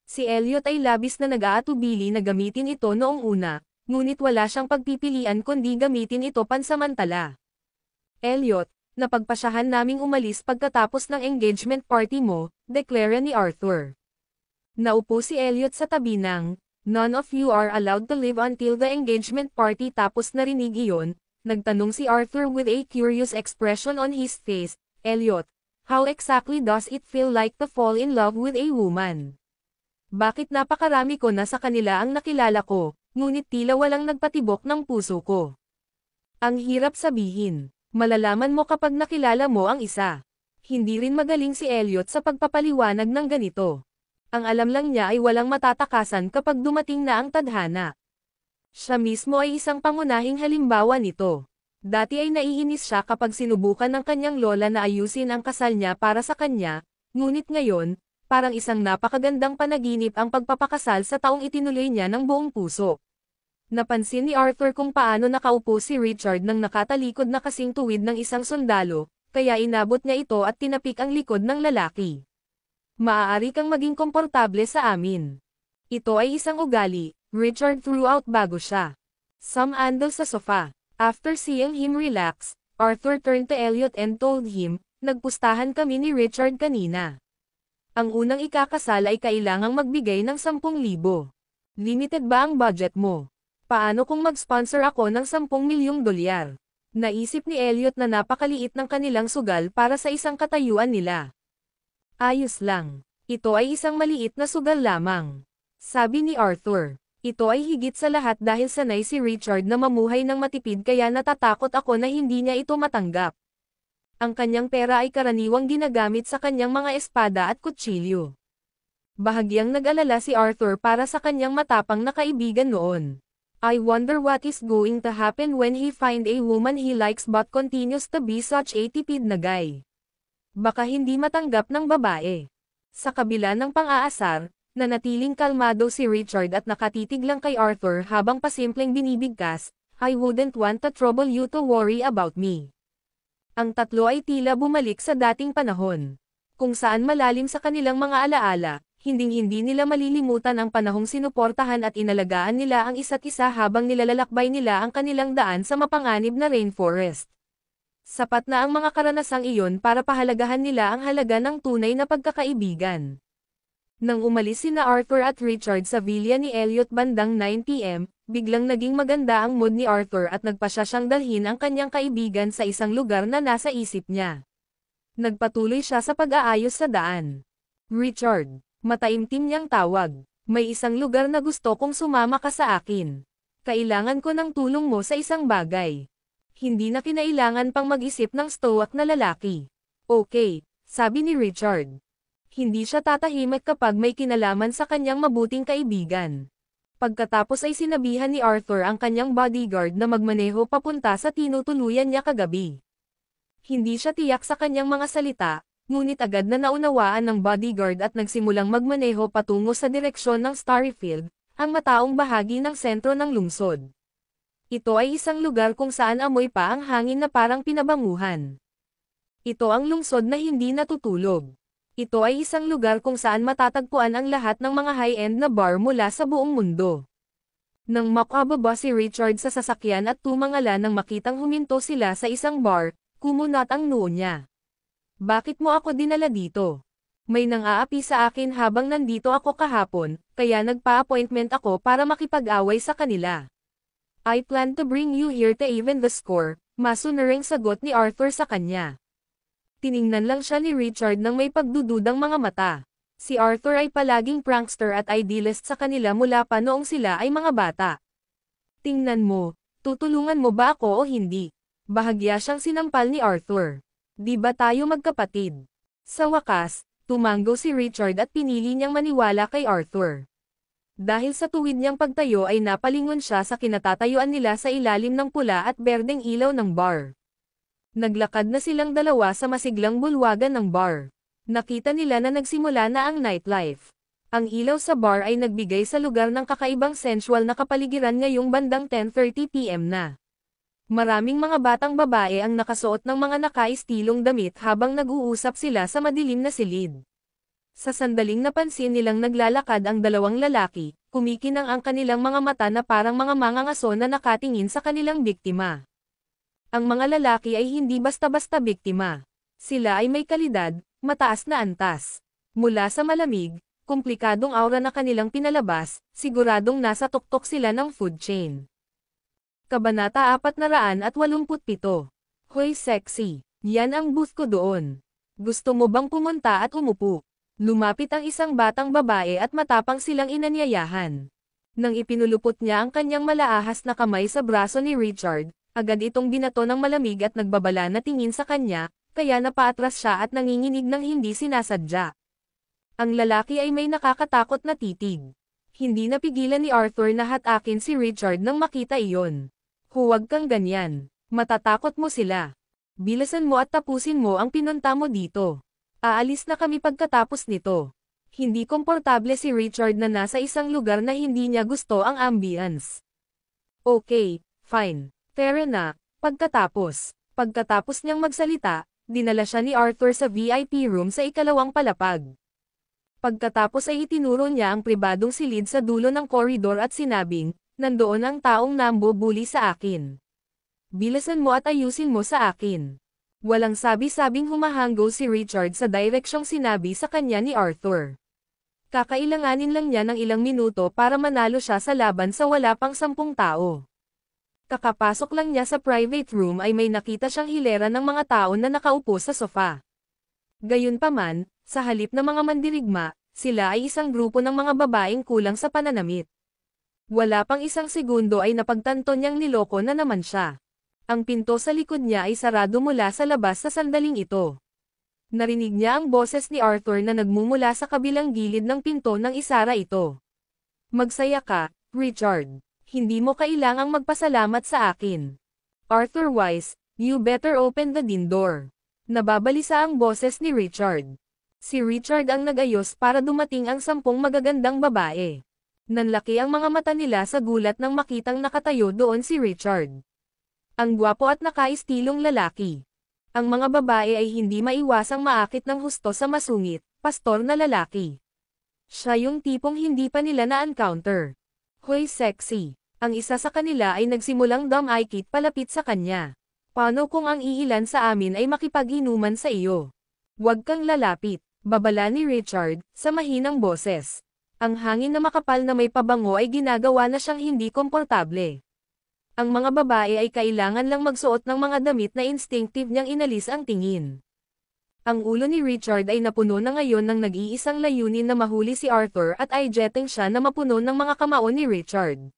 [SPEAKER 2] Si Elliot ay labis na nag-aatubili na gamitin ito noong una, ngunit wala siyang pagpipilian kundi gamitin ito pansamantala. Elliot, napagpasyahan naming umalis pagkatapos ng engagement party mo, deklara ni Arthur. Naupo si Elliot sa tabi ng, none of you are allowed to live until the engagement party tapos narinig iyon, nagtanong si Arthur with a curious expression on his face, Elliot, how exactly does it feel like to fall in love with a woman? Bakit napakarami ko na sa kanila ang nakilala ko, ngunit tila walang nagpatibok ng puso ko. Ang hirap sabihin, malalaman mo kapag nakilala mo ang isa. Hindi rin magaling si Elliot sa pagpapaliwanag ng ganito. Ang alam lang niya ay walang matatakasan kapag dumating na ang tadhana. Siya mismo ay isang pangunahing halimbawa nito. Dati ay naiinis siya kapag sinubukan ng kanyang lola na ayusin ang kasal niya para sa kanya, ngunit ngayon, parang isang napakagandang panaginip ang pagpapakasal sa taong itinuloy niya ng buong puso. Napansin ni Arthur kung paano nakaupo si Richard nang nakatalikod na kasing tuwid ng isang sundalo, kaya inabot niya ito at tinapik ang likod ng lalaki. Maaari kang maging komportable sa amin. Ito ay isang ugali, Richard threw out bago siya. Sam andal sa sofa. After seeing him relax, Arthur turned to Elliot and told him, nagpustahan kami ni Richard kanina. Ang unang ikakasal ay kailangang magbigay ng 10,000. Limited ba ang budget mo? Paano kung mag-sponsor ako ng 10 milyong dolyar? Naisip ni Elliot na napakaliit ng kanilang sugal para sa isang katayuan nila. Ayos lang. Ito ay isang maliit na sugal lamang. Sabi ni Arthur. Ito ay higit sa lahat dahil sanay si Richard na mamuhay ng matipid kaya natatakot ako na hindi niya ito matanggap. Ang kanyang pera ay karaniwang ginagamit sa kanyang mga espada at kutsilyo. Bahagyang nag-alala si Arthur para sa kanyang matapang na kaibigan noon. I wonder what is going to happen when he find a woman he likes but continues to be such a tipid na guy. Baka hindi matanggap ng babae. Sa kabila ng pang-aasar, nanatiling kalmado si Richard at nakatitig lang kay Arthur habang pasimpleng binibigkas, I wouldn't want to trouble you to worry about me. Ang tatlo ay tila bumalik sa dating panahon. Kung saan malalim sa kanilang mga alaala, hinding-hindi nila malilimutan ang panahong sinuportahan at inalagaan nila ang isa't isa habang nilalalakbay nila ang kanilang daan sa mapanganib na rainforest. Sapat na ang mga karanasang iyon para pahalagahan nila ang halaga ng tunay na pagkakaibigan. Nang umalis sina Arthur at Richard sa villa ni Elliot bandang 9 PM, biglang naging maganda ang mood ni Arthur at nagpasya siyang dalhin ang kanyang kaibigan sa isang lugar na nasa isip niya. Nagpatuloy siya sa pag-aayos sa daan. Richard, mataimtim niyang tawag. May isang lugar na gusto kong sumama ka sa akin. Kailangan ko ng tulong mo sa isang bagay. Hindi na kinailangan pang mag-isip ng stoic na lalaki. Okay, sabi ni Richard. Hindi siya tatahimik kapag may kinalaman sa kanyang mabuting kaibigan. Pagkatapos ay sinabihan ni Arthur ang kanyang bodyguard na magmaneho papunta sa tinutuluyan niya kagabi. Hindi siya tiyak sa kanyang mga salita, ngunit agad na naunawaan ng bodyguard at nagsimulang magmaneho patungo sa direksyon ng Starryfield, ang mataong bahagi ng sentro ng lungsod. Ito ay isang lugar kung saan amoy pa ang hangin na parang pinabanguhan. Ito ang lungsod na hindi natutulog. Ito ay isang lugar kung saan matatagpuan ang lahat ng mga high-end na bar mula sa buong mundo. Nang makababa si Richard sa sasakyan at tumangala nang makitang huminto sila sa isang bar, kumunat ang noo niya. Bakit mo ako dinala dito? May nang-aapi sa akin habang nandito ako kahapon, kaya nagpa-appointment ako para makipag-away sa kanila. I plan to bring you here to even the score, masunuring sagot ni Arthur sa kanya. Tiningnan lang siya ni Richard nang may pagdududang mga mata. Si Arthur ay palaging prankster at idealist sa kanila mula pa noong sila ay mga bata. Tingnan mo, tutulungan mo ba ako o hindi? Bahagya siyang sinampal ni Arthur. Di ba tayo magkapatid? Sa wakas, tumanggo si Richard at pinili niyang maniwala kay Arthur. Dahil sa tuwid niyang pagtayo ay napalingon siya sa kinatatayuan nila sa ilalim ng pula at berdeng ilaw ng bar. Naglakad na silang dalawa sa masiglang bulwagan ng bar. Nakita nila na nagsimula na ang nightlife. Ang ilaw sa bar ay nagbigay sa lugar ng kakaibang sensual na kapaligiran ngayong bandang 10:30 PM na. Maraming mga batang babae ang nakasuot ng mga nakaistilong damit habang nag-uusap sila sa madilim na silid. Sa sandaling napansin nilang naglalakad ang dalawang lalaki, kumikinang ang kanilang mga mata na parang mga mangangaso na nakatingin sa kanilang biktima. Ang mga lalaki ay hindi basta-basta biktima. Sila ay may kalidad, mataas na antas. Mula sa malamig, komplikadong aura na kanilang pinalabas, siguradong nasa tuktok sila ng food chain. Kabanata 487. Hoy sexy, yan ang booth ko doon. Gusto mo bang pumunta at umupo? Lumapit ang isang batang babae at matapang silang inanyayahan. Nang ipinulupot niya ang kanyang malaahas na kamay sa braso ni Richard, agad itong binato ng malamig at nagbabala na tingin sa kanya, kaya napaatras siya at nanginginig ng hindi sinasadya. Ang lalaki ay may nakakatakot na titig. Hindi napigilan ni Arthur na hatakin si Richard nang makita iyon. Huwag kang ganyan. Matatakot mo sila. Bilisan mo at tapusin mo ang pinunta mo dito. Aalis na kami pagkatapos nito. Hindi komportable si Richard na nasa isang lugar na hindi niya gusto ang ambience. Okay, fine. Tara na. Pagkatapos niyang magsalita, dinala siya ni Arthur sa VIP room sa ikalawang palapag. Pagkatapos ay itinuro niya ang pribadong silid sa dulo ng koridor at sinabing, nandoon ang taong nambubuli sa akin. Bilisan mo at ayusin mo sa akin. Walang sabi-sabing humahanggo si Richard sa direksyong sinabi sa kanya ni Arthur. Kakailanganin lang niya ng ilang minuto para manalo siya sa laban sa wala pang 10 tao. Kakapasok lang niya sa private room ay may nakita siyang hilera ng mga tao na nakaupo sa sofa. Gayunpaman, sa halip na mga mandirigma, sila ay isang grupo ng mga babaeng kulang sa pananamit. Wala pang isang segundo ay napagtanto niyang niloko na naman siya. Ang pinto sa likod niya ay sarado mula sa labas sa sandaling ito. Narinig niya ang boses ni Arthur na nagmumula sa kabilang gilid ng pinto nang isara ito. Magsaya ka, Richard. Hindi mo kailangang magpasalamat sa akin. Arthur Wise, you better open the din door. Nababalisa ang boses ni Richard. Si Richard ang nag-ayos para dumating ang 10 magagandang babae. Nanlaki ang mga mata nila sa gulat nang makitang nakatayo doon si Richard. Ang gwapo at nakaistilong lalaki. Ang mga babae ay hindi maiwasang maakit ng husto sa masungit, pastor na lalaki. Siya yung tipong hindi pa nila na-encounter. Hoy sexy. Ang isa sa kanila ay nagsimulang dumikit palapit sa kanya. Paano kung ang iilan sa amin ay makipag-inuman sa iyo? Huwag kang lalapit. Babala ni Richard, sa mahinang boses. Ang hangin na makapal na may pabango ay ginagawa na siyang hindi komportable. Ang mga babae ay kailangan lang magsuot ng mga damit na instinctive niyang inalis ang tingin. Ang ulo ni Richard ay napuno na ngayon ng nag-iisang layunin na mahuli si Arthur at eyejetting siya na mapuno ng mga kamao ni Richard.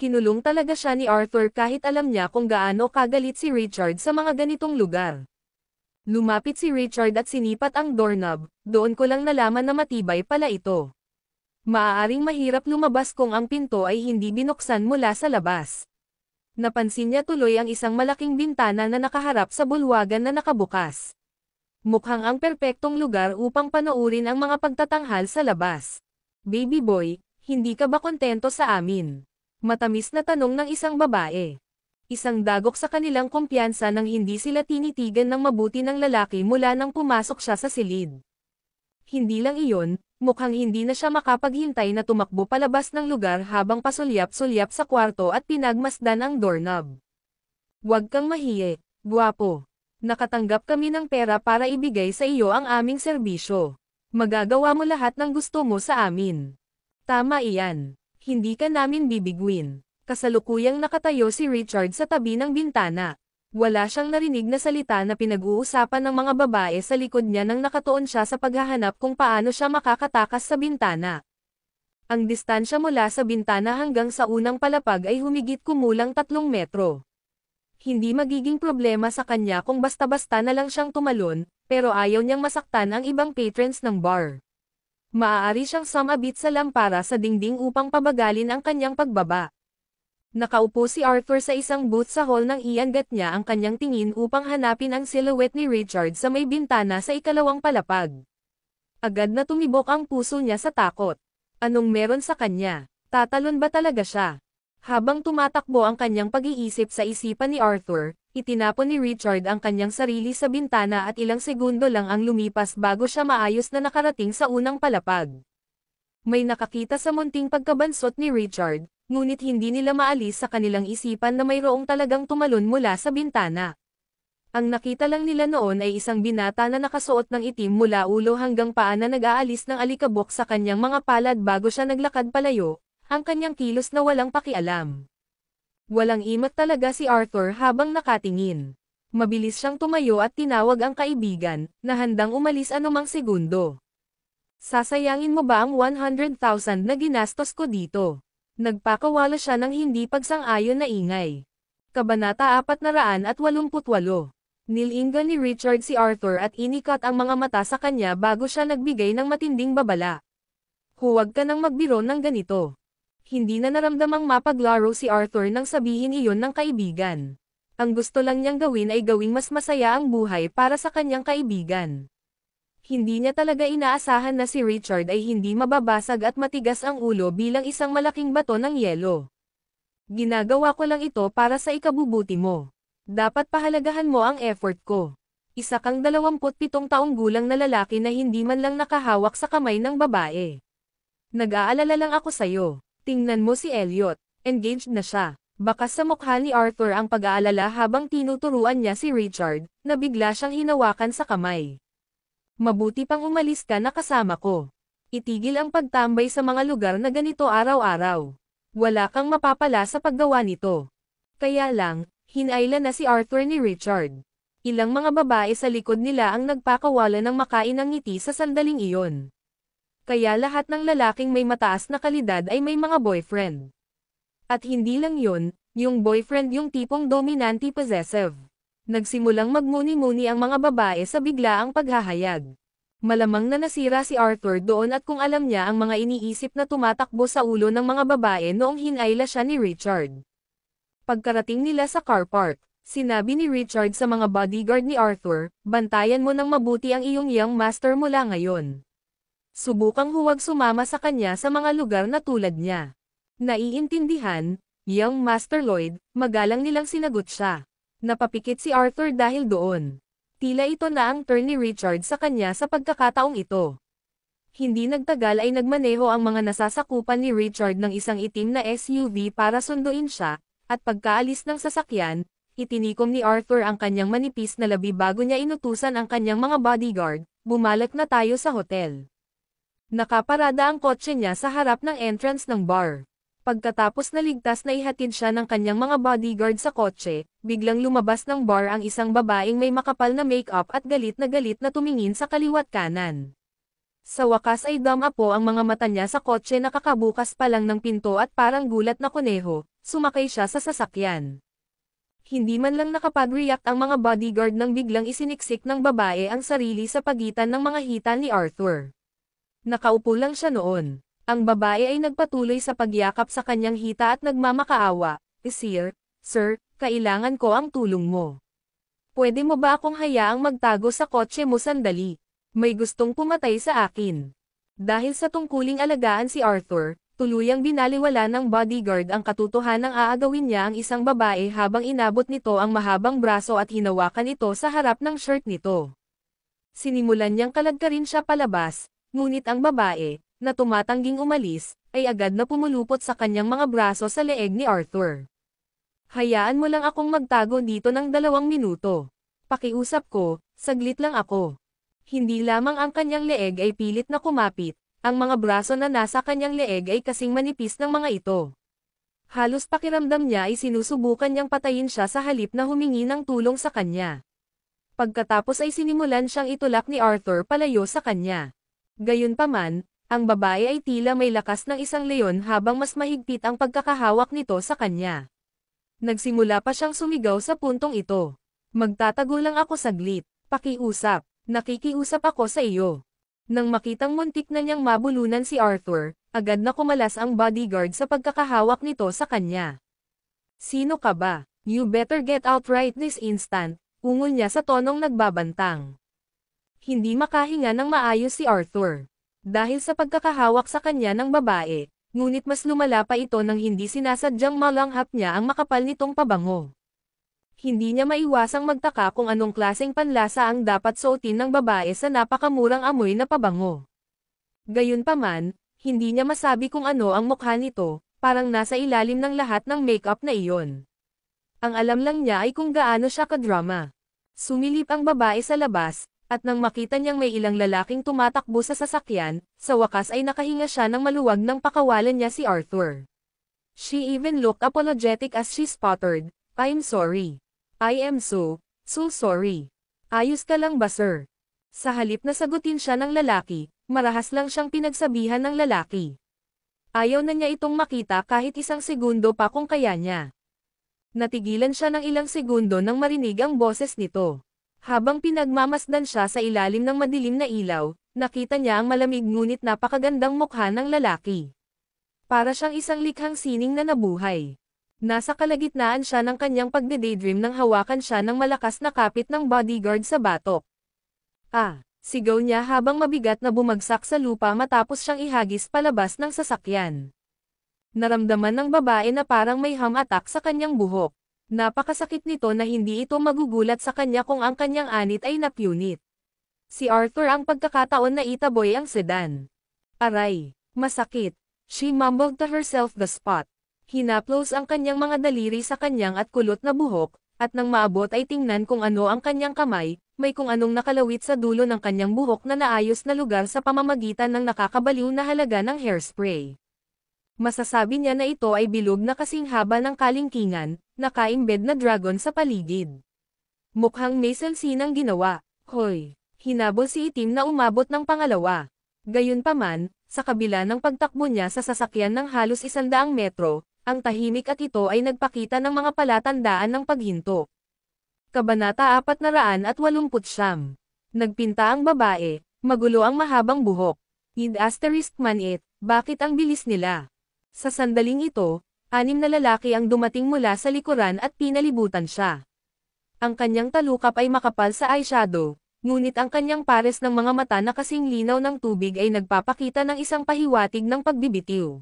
[SPEAKER 2] Kinulong talaga siya ni Arthur kahit alam niya kung gaano kagalit si Richard sa mga ganitong lugar. Lumapit si Richard at sinipat ang doorknob, doon ko lang nalaman na matibay pala ito. Maaaring mahirap lumabas kung ang pinto ay hindi binuksan mula sa labas. Napansin niya tuloy ang isang malaking bintana na nakaharap sa bulwagan na nakabukas. Mukhang ang perpektong lugar upang panoorin ang mga pagtatanghal sa labas. Baby boy, hindi ka ba kontento sa amin? Matamis na tanong ng isang babae. Isang dagok sa kanilang kumpiyansa nang hindi sila tinitigan ng mabuti ng lalaki mula nang pumasok siya sa silid. Hindi lang iyon, mukhang hindi na siya makapaghintay na tumakbo palabas ng lugar habang pasulyap-sulyap sa kwarto at pinagmasdan ang doorknob. Huwag kang mahiya, gwapo. Nakatanggap kami ng pera para ibigay sa iyo ang aming serbisyo. Magagawa mo lahat ng gusto mo sa amin. Tama iyan. Hindi ka namin bibigwin. Kasalukuyang nakatayo si Richard sa tabi ng bintana. Wala siyang narinig na salita na pinag-uusapan ng mga babae sa likod niya nang nakatuon siya sa paghahanap kung paano siya makakatakas sa bintana. Ang distansya mula sa bintana hanggang sa unang palapag ay humigit kumulang 3 metro. Hindi magiging problema sa kanya kung basta-basta na lang siyang tumalon, pero ayaw niyang masaktan ang ibang patrons ng bar. Maaari siyang sumabit sa lampara sa dingding upang pabagalin ang kanyang pagbaba. Nakaupo si Arthur sa isang booth sa hall nang iangat niya ang kanyang tingin upang hanapin ang silhouette ni Richard sa may bintana sa ikalawang palapag. Agad na tumibok ang puso niya sa takot. Anong meron sa kanya? Tatalon ba talaga siya? Habang tumatakbo ang kanyang pag-iisip sa isipan ni Arthur, itinapon ni Richard ang kanyang sarili sa bintana at ilang segundo lang ang lumipas bago siya maayos na nakarating sa unang palapag. May nakakita sa munting pagkabansot ni Richard, ngunit hindi nila maalis sa kanilang isipan na mayroong talagang tumalon mula sa bintana. Ang nakita lang nila noon ay isang binata na nakasuot ng itim mula ulo hanggang paa na nag-aalis ng alikabok sa kanyang mga palad bago siya naglakad palayo, ang kanyang kilos na walang pakialam. Walang imot talaga si Arthur habang nakatingin. Mabilis siyang tumayo at tinawag ang kaibigan, na handang umalis anumang segundo. Sasayangin mo ba ang 100,000 na ginastos ko dito? Nagpakawala siya ng hindi pagsang-ayon na ingay. Kabanata 488. Nilingan ni Richard si Arthur at inikat ang mga mata sa kanya bago siya nagbigay ng matinding babala. Huwag ka nang magbiro ng ganito. Hindi na naramdamang mapaglaro si Arthur nang sabihin iyon ng kaibigan. Ang gusto lang niyang gawin ay gawing mas masaya ang buhay para sa kanyang kaibigan. Hindi niya talaga inaasahan na si Richard ay hindi mababasag at matigas ang ulo bilang isang malaking bato ng yelo. Ginagawa ko lang ito para sa ikabubuti mo. Dapat pahalagahan mo ang effort ko. Isa kang 27 taong gulang na lalaki na hindi man lang nakahawak sa kamay ng babae. Nag-aalala lang ako sa'yo. Tingnan mo si Elliot. Engaged na siya. Bakas sa mukha ni Arthur ang pag-aalala habang tinuturuan niya si Richard, na bigla siyang hinawakan sa kamay. Mabuti pang umalis ka na kasama ko. Itigil ang pagtambay sa mga lugar na ganito araw-araw. Wala kang mapapala sa paggawa nito. Kaya lang, hinayla na si Arthur ni Richard. Ilang mga babae sa likod nila ang nagpakawala ng makain ng ngiti sa sandaling iyon. Kaya lahat ng lalaking may mataas na kalidad ay may mga boyfriend. At hindi lang yun, yung boyfriend yung tipong dominante possessive. Nagsimulang magmuni-muni ang mga babae sa biglaang paghahayag. Malamang na nasira si Arthur doon at kung alam niya ang mga iniisip na tumatakbo sa ulo ng mga babae noong hinayla siya ni Richard. Pagkarating nila sa car park, sinabi ni Richard sa mga bodyguard ni Arthur, bantayan mo ng mabuti ang iyong young master mula ngayon. Subukang huwag sumama sa kanya sa mga lugar na tulad niya. Naiintindihan, young Master Lloyd, magalang nilang sinagot siya. Napapikit si Arthur dahil doon. Tila ito na ang turn ni Richard sa kanya sa pagkakataong ito. Hindi nagtagal ay nagmaneho ang mga nasasakupan ni Richard ng isang itim na SUV para sunduin siya, at pagkaalis ng sasakyan, itinikom ni Arthur ang kanyang manipis na labi bago niya inutusan ang kanyang mga bodyguard, bumalak na tayo sa hotel. Nakaparada ang kotse niya sa harap ng entrance ng bar. Pagkatapos naligtas na ihatid siya ng kanyang mga bodyguard sa kotse, biglang lumabas ng bar ang isang babaeng may makapal na make-up at galit na tumingin sa kaliwat kanan. Sa wakas ay dumapo ang mga mata niya sa kotse na kakabukas pa lang ng pinto at parang gulat na kuneho, sumakay siya sa sasakyan. Hindi man lang nakapag-react ang mga bodyguard nang biglang isiniksik ng babae ang sarili sa pagitan ng mga hita ni Arthur. Nakaupo lang siya noon. Ang babae ay nagpatuloy sa pagyakap sa kanyang hita at nagmamakaawa, Sir, kailangan ko ang tulong mo. Pwede mo ba akong hayaang magtago sa kotse mo sandali? May gustong pumatay sa akin. Dahil sa tungkuling alagaan si Arthur, tuluyang binaliwala ng bodyguard ang katotohanang aagawin niya ang isang babae habang inabot nito ang mahabang braso at hinawakan ito sa harap ng shirt nito. Sinimulan niyang kalagkarin siya palabas, ngunit ang babae, na tumatangging umalis, ay agad na pumulupot sa kanyang mga braso sa leeg ni Arthur. Hayaan mo lang akong magtago dito ng 2 minuto. Pakiusap ko, saglit lang ako. Hindi lamang ang kanyang leeg ay pilit na kumapit, ang mga braso na nasa kanyang leeg ay kasing manipis ng mga ito. Halos pakiramdam niya ay sinusubukan niyang patayin siya sa halip na humingi ng tulong sa kanya. Pagkatapos ay sinimulan siyang itulak ni Arthur palayo sa kanya. Gayunpaman, ang babae ay tila may lakas ng isang leon habang mas mahigpit ang pagkakahawak nito sa kanya. Nagsimula pa siyang sumigaw sa puntong ito. Magtatago lang ako saglit, pakiusap, nakikiusap ako sa iyo. Nang makitang muntik na niyang mabulunan si Arthur, agad na kumalas ang bodyguard sa pagkakahawak nito sa kanya. Sino ka ba? You better get out right this instant, ungol niya sa tonong nagbabantang. Hindi makahinga ng maayos si Arthur. Dahil sa pagkakahawak sa kanya ng babae, ngunit mas lumala pa ito nang hindi sinasadyang malanghap niya ang makapal nitong pabango. Hindi niya maiwasang magtaka kung anong klaseng panlasa ang dapat suotin ng babae sa napakamurang amoy na pabango. Gayunpaman, hindi niya masabi kung ano ang mukha nito, parang nasa ilalim ng lahat ng makeup na iyon. Ang alam lang niya ay kung gaano siya kadrama. Sumilip ang babae sa labas, at nang makita niyang may ilang lalaking tumatakbo sa sasakyan, sa wakas ay nakahinga siya ng maluwag nang pakawalan niya si Arthur. She even looked apologetic as she sputtered, I'm sorry. I am so sorry. Ayos ka lang ba sir? Sa halip na sagutin siya ng lalaki, marahas lang siyang pinagsabihan ng lalaki. Ayaw na niya itong makita kahit isang segundo pa kung kaya niya. Natigilan siya ng ilang segundo nang marinig ang boses nito. Habang pinagmamasdan siya sa ilalim ng madilim na ilaw, nakita niya ang malamig ngunit napakagandang mukha ng lalaki. Para siyang isang likhang sining na nabuhay. Nasa kalagitnaan siya ng kanyang pagde-daydream nang hawakan siya ng malakas na kapit ng bodyguard sa batok. Sigaw niya habang mabigat na bumagsak sa lupa matapos siyang ihagis palabas ng sasakyan. Naramdaman ng babae na parang may ham attack sa kanyang buhok. Napakasakit nito na hindi ito magugulat sa kanya kung ang kanyang anit ay napunit. Si Arthur ang pagkakataon na itaboy ang sedan. Aray, masakit. She mumbled to herself the spot. Hinaplos ang kanyang mga daliri sa kanyang at kulot na buhok, at nang maabot ay tingnan kung ano ang kanyang kamay, may kung anong nakalawit sa dulo ng kanyang buhok na naayos na lugar sa pamamagitan ng nakakabaliw na halaga ng hairspray. Masasabi niya na ito ay bilog na kasing haba ng kalingkingan, naka-embed na dragon sa paligid. Mukhang may selsinang ginawa. Hoy! Hinabol si Itim na umabot ng pangalawa. Gayunpaman, sa kabila ng pagtakbo niya sa sasakyan ng halos 100 metro, ang tahimik at ito ay nagpakita ng mga palatandaan ng paghinto. Kabanata 489. Nagpinta ang babae, magulo ang mahabang buhok. Bakit ang bilis nila? Sa sandaling ito, 6 na lalaki ang dumating mula sa likuran at pinalibutan siya. Ang kanyang talukap ay makapal sa eyeshadow, ngunit ang kanyang pares ng mga mata na kasing linaw ng tubig ay nagpapakita ng isang pahiwatig ng pagbibitiw.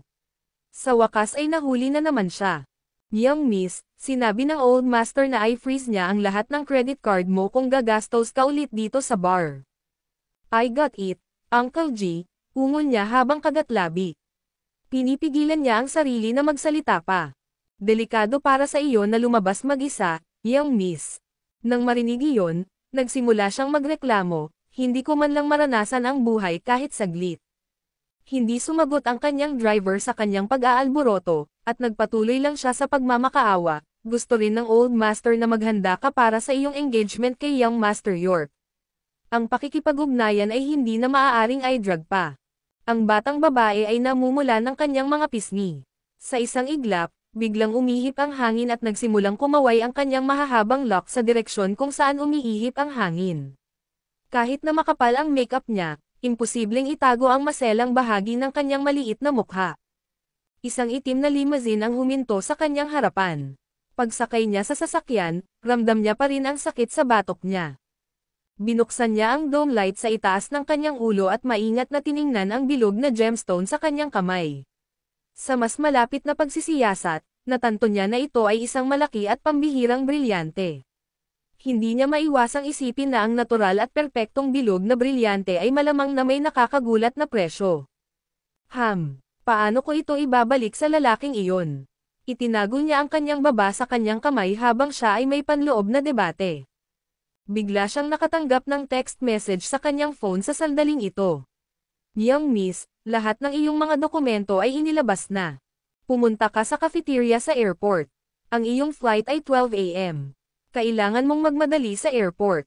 [SPEAKER 2] Sa wakas ay nahuli na naman siya. Young miss, sinabi ng old master na i-freeze niya ang lahat ng credit card mo kung gagastos ka ulit dito sa bar. I got it, Uncle G, ungol niya habang kagatlabi. Pinipigilan niya ang sarili na magsalita pa. Delikado para sa iyo na lumabas mag-isa, young miss. Nang marinig iyon, nagsimula siyang magreklamo, hindi ko man lang maranasan ang buhay kahit saglit. Hindi sumagot ang kanyang driver sa kanyang pag-aalboroto, at nagpatuloy lang siya sa pagmamakaawa. Gusto rin ng old master na maghanda ka para sa iyong engagement kay young Master York. Ang pakikipag-ugnayan ay hindi na maaaring i-drag pa. Ang batang babae ay namumula ng kanyang mga pisngi. Sa isang iglap, biglang umihip ang hangin at nagsimulang kumaway ang kanyang mahahabang lock sa direksyon kung saan umiihip ang hangin. Kahit na makapal ang makeup niya, imposibleng itago ang maselang bahagi ng kanyang maliit na mukha. Isang itim na limousine ang huminto sa kanyang harapan. Pagsakay niya sa sasakyan, ramdam niya pa rin ang sakit sa batok niya. Binuksan niya ang dome light sa itaas ng kanyang ulo at maingat na tiningnan ang bilog na gemstone sa kanyang kamay. Sa mas malapit na pagsisiyasat, natanto niya na ito ay isang malaki at pambihirang brilyante. Hindi niya maiwasang isipin na ang natural at perpektong bilog na brilyante ay malamang na may nakakagulat na presyo. Paano ko ito ibabalik sa lalaking iyon? Itinago niya ang kanyang baba sa kanyang kamay habang siya ay may panloob na debate. Bigla siyang nakatanggap ng text message sa kanyang phone sa sandaling ito. Young miss, lahat ng iyong mga dokumento ay inilabas na. Pumunta ka sa cafeteria sa airport. Ang iyong flight ay 12 AM. Kailangan mong magmadali sa airport.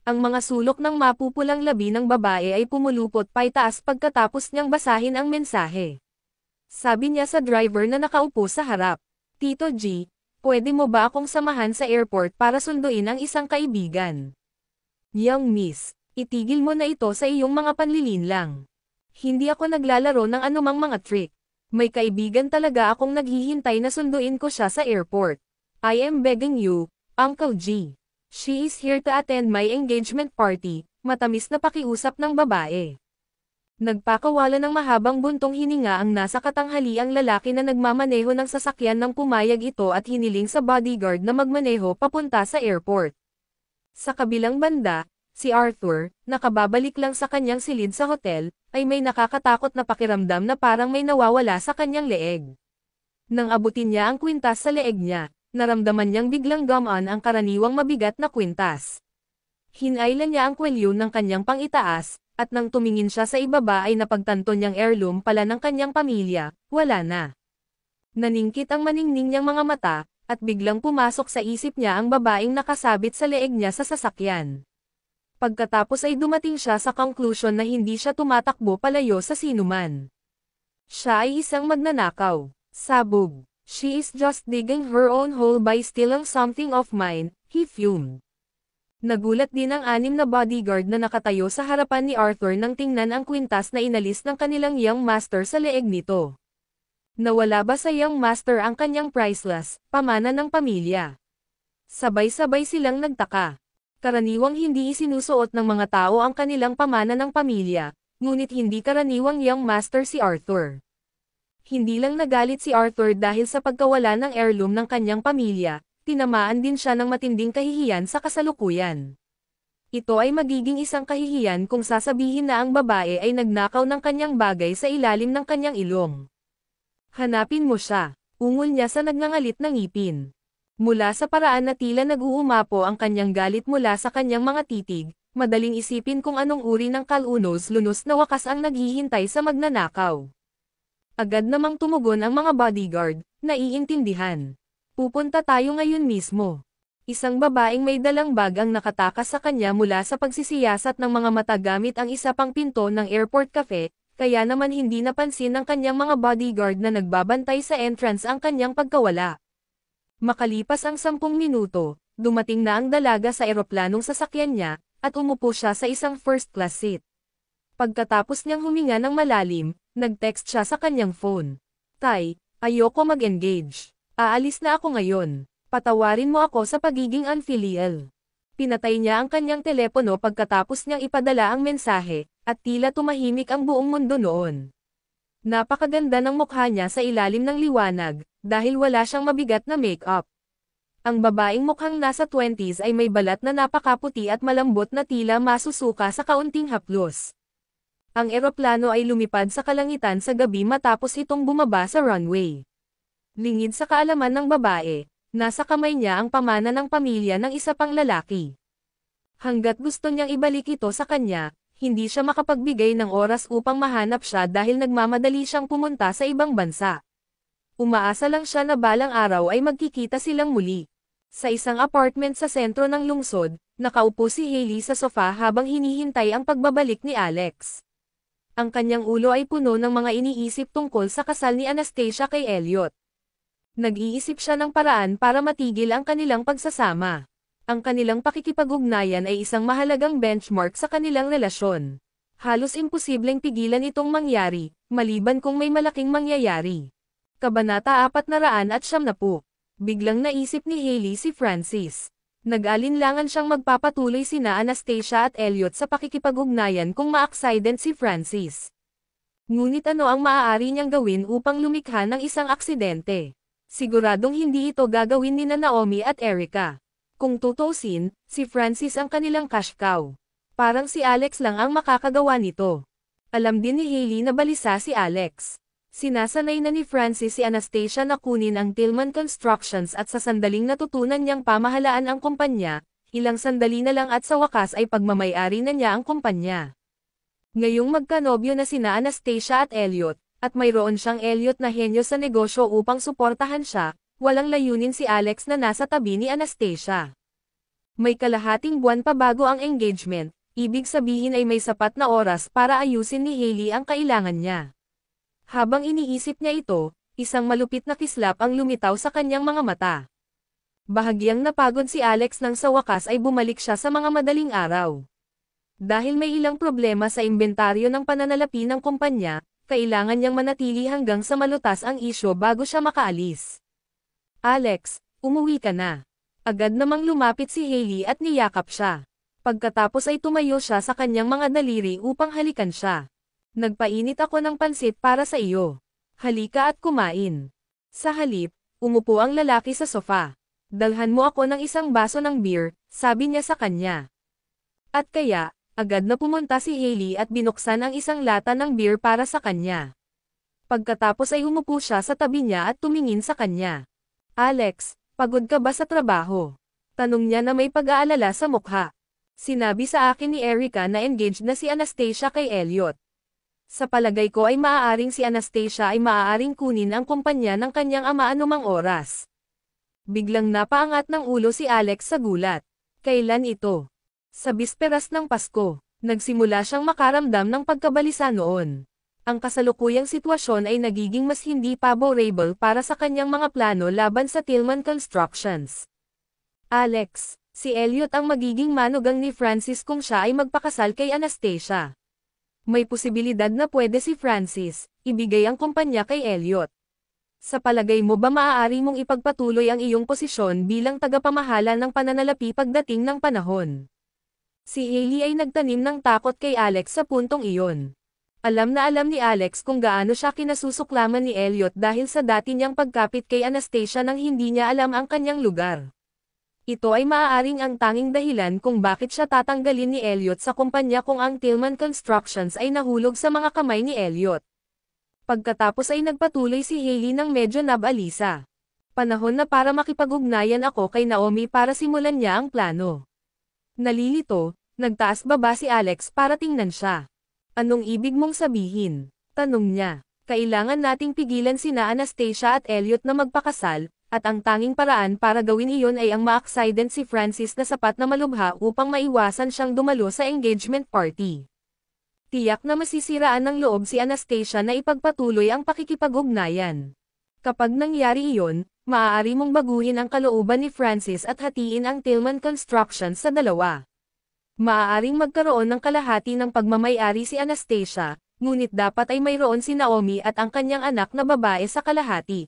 [SPEAKER 2] Ang mga sulok ng mapupulang labi ng babae ay pumulupot paitaas pagkatapos niyang basahin ang mensahe. Sabi niya sa driver na nakaupo sa harap, Tito G, pwede mo ba akong samahan sa airport para sunduin ang isang kaibigan? Young miss, itigil mo na ito sa iyong mga panlilinlang. Hindi ako naglalaro ng anumang mga trick. May kaibigan talaga akong naghihintay na sunduin ko siya sa airport. I am begging you, Uncle G. She is here to attend my engagement party, matamis na pakiusap ng babae. Nagpakawala ng mahabang buntong hininga ang nasa katanghaliang lalaki na nagmamaneho ng sasakyan nang pumayag ito at hiniling sa bodyguard na magmaneho papunta sa airport. Sa kabilang banda, si Arthur, nakababalik lang sa kanyang silid sa hotel, ay may nakakatakot na pakiramdam na parang may nawawala sa kanyang leeg. Nang abutin niya ang kwintas sa leeg niya, naramdaman niyang biglang gamaan ang karaniwang mabigat na kwintas. Hinailan niya ang kwelyo ng kanyang pangitaas, at nang tumingin siya sa ibaba ay napagtanto niyang heirloom pala ng kanyang pamilya, wala na. Naningkit ang maningning niyang mga mata, at biglang pumasok sa isip niya ang babaeng nakasabit sa leeg niya sa sasakyan. Pagkatapos ay dumating siya sa conclusion na hindi siya tumatakbo palayo sa sinuman. Siya ay isang magnanakaw. Sabog. She is just digging her own hole by stealing something of mine, he fumed. Nagulat din ang 6 na bodyguard na nakatayo sa harapan ni Arthur nang tingnan ang kwintas na inalis ng kanilang young master sa leeg nito. Nawala ba sa young master ang kanyang priceless, pamana ng pamilya? Sabay-sabay silang nagtaka. Karaniwang hindi isinusuot ng mga tao ang kanilang pamana ng pamilya, ngunit hindi karaniwang young master si Arthur. Hindi lang nagalit si Arthur dahil sa pagkawala ng heirloom ng kanyang pamilya, tinamaan din siya ng matinding kahihiyan sa kasalukuyan. Ito ay magiging isang kahihiyan kung sasabihin na ang babae ay nagnakaw ng kanyang bagay sa ilalim ng kanyang ilong. Hanapin mo siya, ungol niya sa nagngangalit na ngipin. Mula sa paraan na tila nag-uumapo ang kanyang galit mula sa kanyang mga titig, madaling isipin kung anong uri ng kalunos-lunos na wakas ang naghihintay sa magnanakaw. Agad namang tumugon ang mga bodyguard, naiintindihan. Pupunta tayo ngayon mismo. Isang babaeng may dalang bag ang nakatakas sa kanya mula sa pagsisiyasat ng mga mata gamit ang isa pang pinto ng airport cafe, kaya naman hindi napansin ng kanyang mga bodyguard na nagbabantay sa entrance ang kanyang pagkawala. Makalipas ang 10 minuto, dumating na ang dalaga sa eroplanong sasakyan niya, at umupo siya sa isang first class seat. Pagkatapos niyang huminga ng malalim, nag-text siya sa kanyang phone. Tay, ayoko mag-engage. Aalis na ako ngayon. Patawarin mo ako sa pagiging unfilial. Pinatay niya ang kanyang telepono pagkatapos niyang ipadala ang mensahe, at tila tumahimik ang buong mundo noon. Napakaganda ng mukha niya sa ilalim ng liwanag, dahil wala siyang mabigat na make-up. Ang babaeng mukhang nasa 20s ay may balat na napakaputi at malambot na tila masusuka sa kaunting haplos. Ang eroplano ay lumipad sa kalangitan sa gabi matapos itong bumaba sa runway. Lingid sa kaalaman ng babae, nasa kamay niya ang pamana ng pamilya ng isa pang lalaki. Hanggat gusto niyang ibalik ito sa kanya, hindi siya makapagbigay ng oras upang mahanap siya dahil nagmamadali siyang pumunta sa ibang bansa. Umaasa lang siya na balang araw ay magkikita silang muli. Sa isang apartment sa sentro ng lungsod, nakaupo si Hailey sa sofa habang hinihintay ang pagbabalik ni Alex. Ang kanyang ulo ay puno ng mga iniisip tungkol sa kasal ni Anastasia kay Elliot. Nag-iisip siya ng paraan para matigil ang kanilang pagsasama. Ang kanilang pakikipag-ugnayan ay isang mahalagang benchmark sa kanilang relasyon. Halos imposibleng pigilan itong mangyari, maliban kung may malaking mangyayari. Kabanata 490. Biglang naisip ni Hailey si Francis. Nag-alinlangan siyang magpapatuloy sina Anastasia at Elliot sa pakikipag-ugnayan kung ma-accident si Francis. Ngunit ano ang maaari niyang gawin upang lumikha ng isang aksidente? Siguradong hindi ito gagawin ni Naomi at Erica. Kung tutuusin, si Francis ang kanilang cash cow. Parang si Alex lang ang makakagawa nito. Alam din ni Hailey na balisa si Alex. Sinasanay na ni Francis si Anastasia na kunin ang Tillman Constructions at sa sandaling natutunan niyang pamahalaan ang kumpanya, ilang sandali na lang at sa wakas ay pagmamay-ari na niya ang kumpanya. Ngayong magkanobyo na sina Anastasia at Elliot, at mayroon siyang Elliot na henyo sa negosyo upang suportahan siya, walang layunin si Alex na nasa tabi ni Anastasia. May kalahating buwan pa bago ang engagement, ibig sabihin ay may sapat na oras para ayusin ni Hailey ang kailangan niya. Habang iniisip niya ito, isang malupit na kislap ang lumitaw sa kanyang mga mata. Bahagyang napagod si Alex nang sa wakas ay bumalik siya sa mga madaling araw. Dahil may ilang problema sa inventaryo ng pananalapi ng kumpanya, kailangan niyang manatili hanggang sa malutas ang isyo bago siya makaalis. Alex, umuwi ka na. Agad namang lumapit si Hailey at niyakap siya. Pagkatapos ay tumayo siya sa kanyang mga daliri upang halikan siya. Nagpainit ako ng pansit para sa iyo. Halika at kumain. Sa halip, umupo ang lalaki sa sofa. Dalhan mo ako ng isang baso ng beer, sabi niya sa kanya. At kaya, agad na pumunta si Hailey at binuksan ang isang lata ng beer para sa kanya. Pagkatapos ay umupo siya sa tabi niya at tumingin sa kanya. Alex, pagod ka ba sa trabaho? Tanong niya na may pag-aalala sa mukha. Sinabi sa akin ni Erica na engaged na si Anastasia kay Elliot. Sa palagay ko ay maaaring si Anastasia ay maaaring kunin ang kumpanya ng kanyang ama anumang oras. Biglang napaangat ng ulo si Alex sa gulat. Kailan ito? Sa bisperas ng Pasko, nagsimula siyang makaramdam ng pagkabalisa noon. Ang kasalukuyang sitwasyon ay nagiging mas hindi favorable para sa kanyang mga plano laban sa Tillman Constructions. Alex, Si Elliot ang magiging manugang ni Francis kung siya ay magpakasal kay Anastasia. May posibilidad na pwede si Francis, ibigay ang kumpanya kay Elliot. Sa palagay mo ba maaari mong ipagpatuloy ang iyong posisyon bilang tagapamahala ng pananalapi pagdating ng panahon? Si Hailey ay nagtanim ng takot kay Alex sa puntong iyon. Alam na alam ni Alex kung gaano siya kinasusuklaman ni Elliot dahil sa dati niyang pagkapit kay Anastasia nang hindi niya alam ang kanyang lugar. Ito ay maaaring ang tanging dahilan kung bakit siya tatanggalin ni Elliot sa kumpanya kung ang Tillman Constructions ay nahulog sa mga kamay ni Elliot. Pagkatapos ay nagpatuloy si Hailey ng medyo nabalisa. Panahon na para makipag-ugnayan ako kay Naomi para simulan niya ang plano. Nalilito, nagtaas baba si Alex para tingnan siya. Anong ibig mong sabihin? Tanong niya. Kailangan nating pigilan sina Anastasia at Elliot na magpakasal, at ang tanging paraan para gawin iyon ay ang ma-accident si Francis na sapat na malubha upang maiwasan siyang dumalo sa engagement party. Tiyak na masisiraan ng loob si Anastasia na ipagpatuloy ang pakikipag-ugnayan. Kapag nangyari iyon, maaari mong baguhin ang kalooban ni Francis at hatiin ang Tillman Construction sa dalawa. Maaaring magkaroon ng kalahati ng pagmamay-ari si Anastasia, ngunit dapat ay mayroon si Naomi at ang kanyang anak na babae sa kalahati.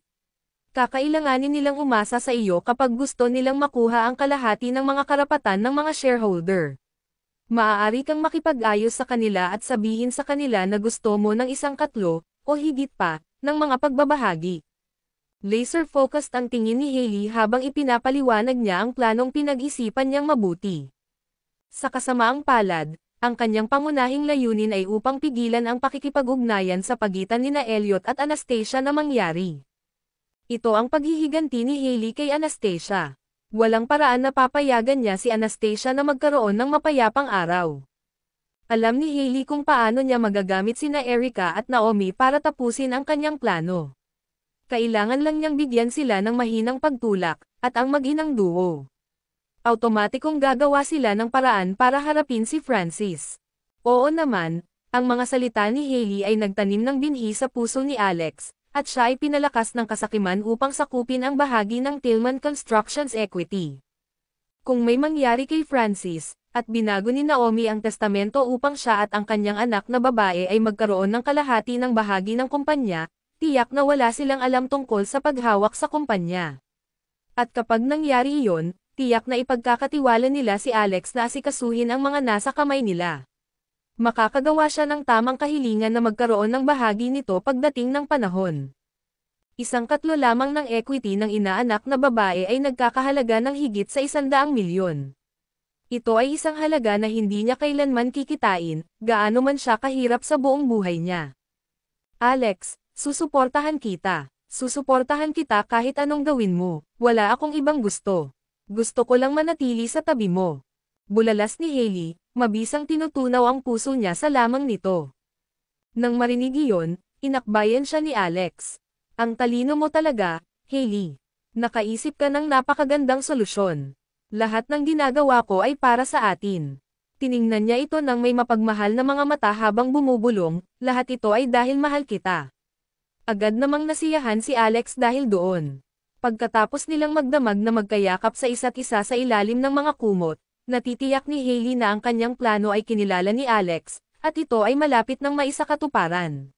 [SPEAKER 2] Kakailanganin nilang umasa sa iyo kapag gusto nilang makuha ang kalahati ng mga karapatan ng mga shareholder. Maaari kang makipag-ayos sa kanila at sabihin sa kanila na gusto mo ng 1/4, o higit pa, ng mga pagbabahagi. Laser-focused ang tingin ni Hailey habang ipinapaliwanag niya ang planong pinag-isipan niyang mabuti. Sa kasamaang palad, ang kanyang pangunahing layunin ay upang pigilan ang pakikipag-ugnayan sa pagitan nina Elliot at Anastasia na mangyari. Ito ang paghihiganti ni Hailey kay Anastasia. Walang paraan na papayagan niya si Anastasia na magkaroon ng mapayapang araw. Alam ni Hailey kung paano niya magagamit sina Erica at Naomi para tapusin ang kanyang plano. Kailangan lang niyang bigyan sila ng mahinang pagtulak, at ang mag-inang duo. Automatikong gagawa sila ng paraan para harapin si Francis. Oo naman, ang mga salita ni Hailey ay nagtanim ng binhi sa puso ni Alex, at siya ay pinalakas ng kasakiman upang sakupin ang bahagi ng Tillman Constructions equity. Kung may mangyari kay Francis, at binago ni Naomi ang testamento upang siya at ang kanyang anak na babae ay magkaroon ng kalahati ng bahagi ng kumpanya, tiyak na wala silang alam tungkol sa paghawak sa kumpanya. At kapag nangyari iyon, tiyak na ipagkakatiwala nila si Alex na asikasuhin ang mga nasa kamay nila. Makakagawa siya ng tamang kahilingan na magkaroon ng bahagi nito pagdating ng panahon. 1/4 lamang ng equity ng inaanak na babae ay nagkakahalaga ng higit sa 100 milyon. Ito ay isang halaga na hindi niya kailanman kikitain, gaano man siya kahirap sa buong buhay niya. Alex, susuportahan kita. Susuportahan kita kahit anong gawin mo. Wala akong ibang gusto. Gusto ko lang manatili sa tabi mo. Bulalas ni Hailey, mabisang tinutunaw ang puso niya sa lamang nito. Nang marinig iyon, inakbayan siya ni Alex. Ang talino mo talaga, Hailey. Nakaisip ka ng napakagandang solusyon. Lahat ng ginagawa ko ay para sa atin. Tiningnan niya ito ng may mapagmahal na mga mata habang bumubulong, lahat ito ay dahil mahal kita. Agad namang nasiyahan si Alex dahil doon. Pagkatapos nilang magdamag na magkayakap sa isa't isa sa ilalim ng mga kumot, natitiyak ni Hailey na ang kanyang plano ay kinilala ni Alex, at ito ay malapit ng maisakatuparan.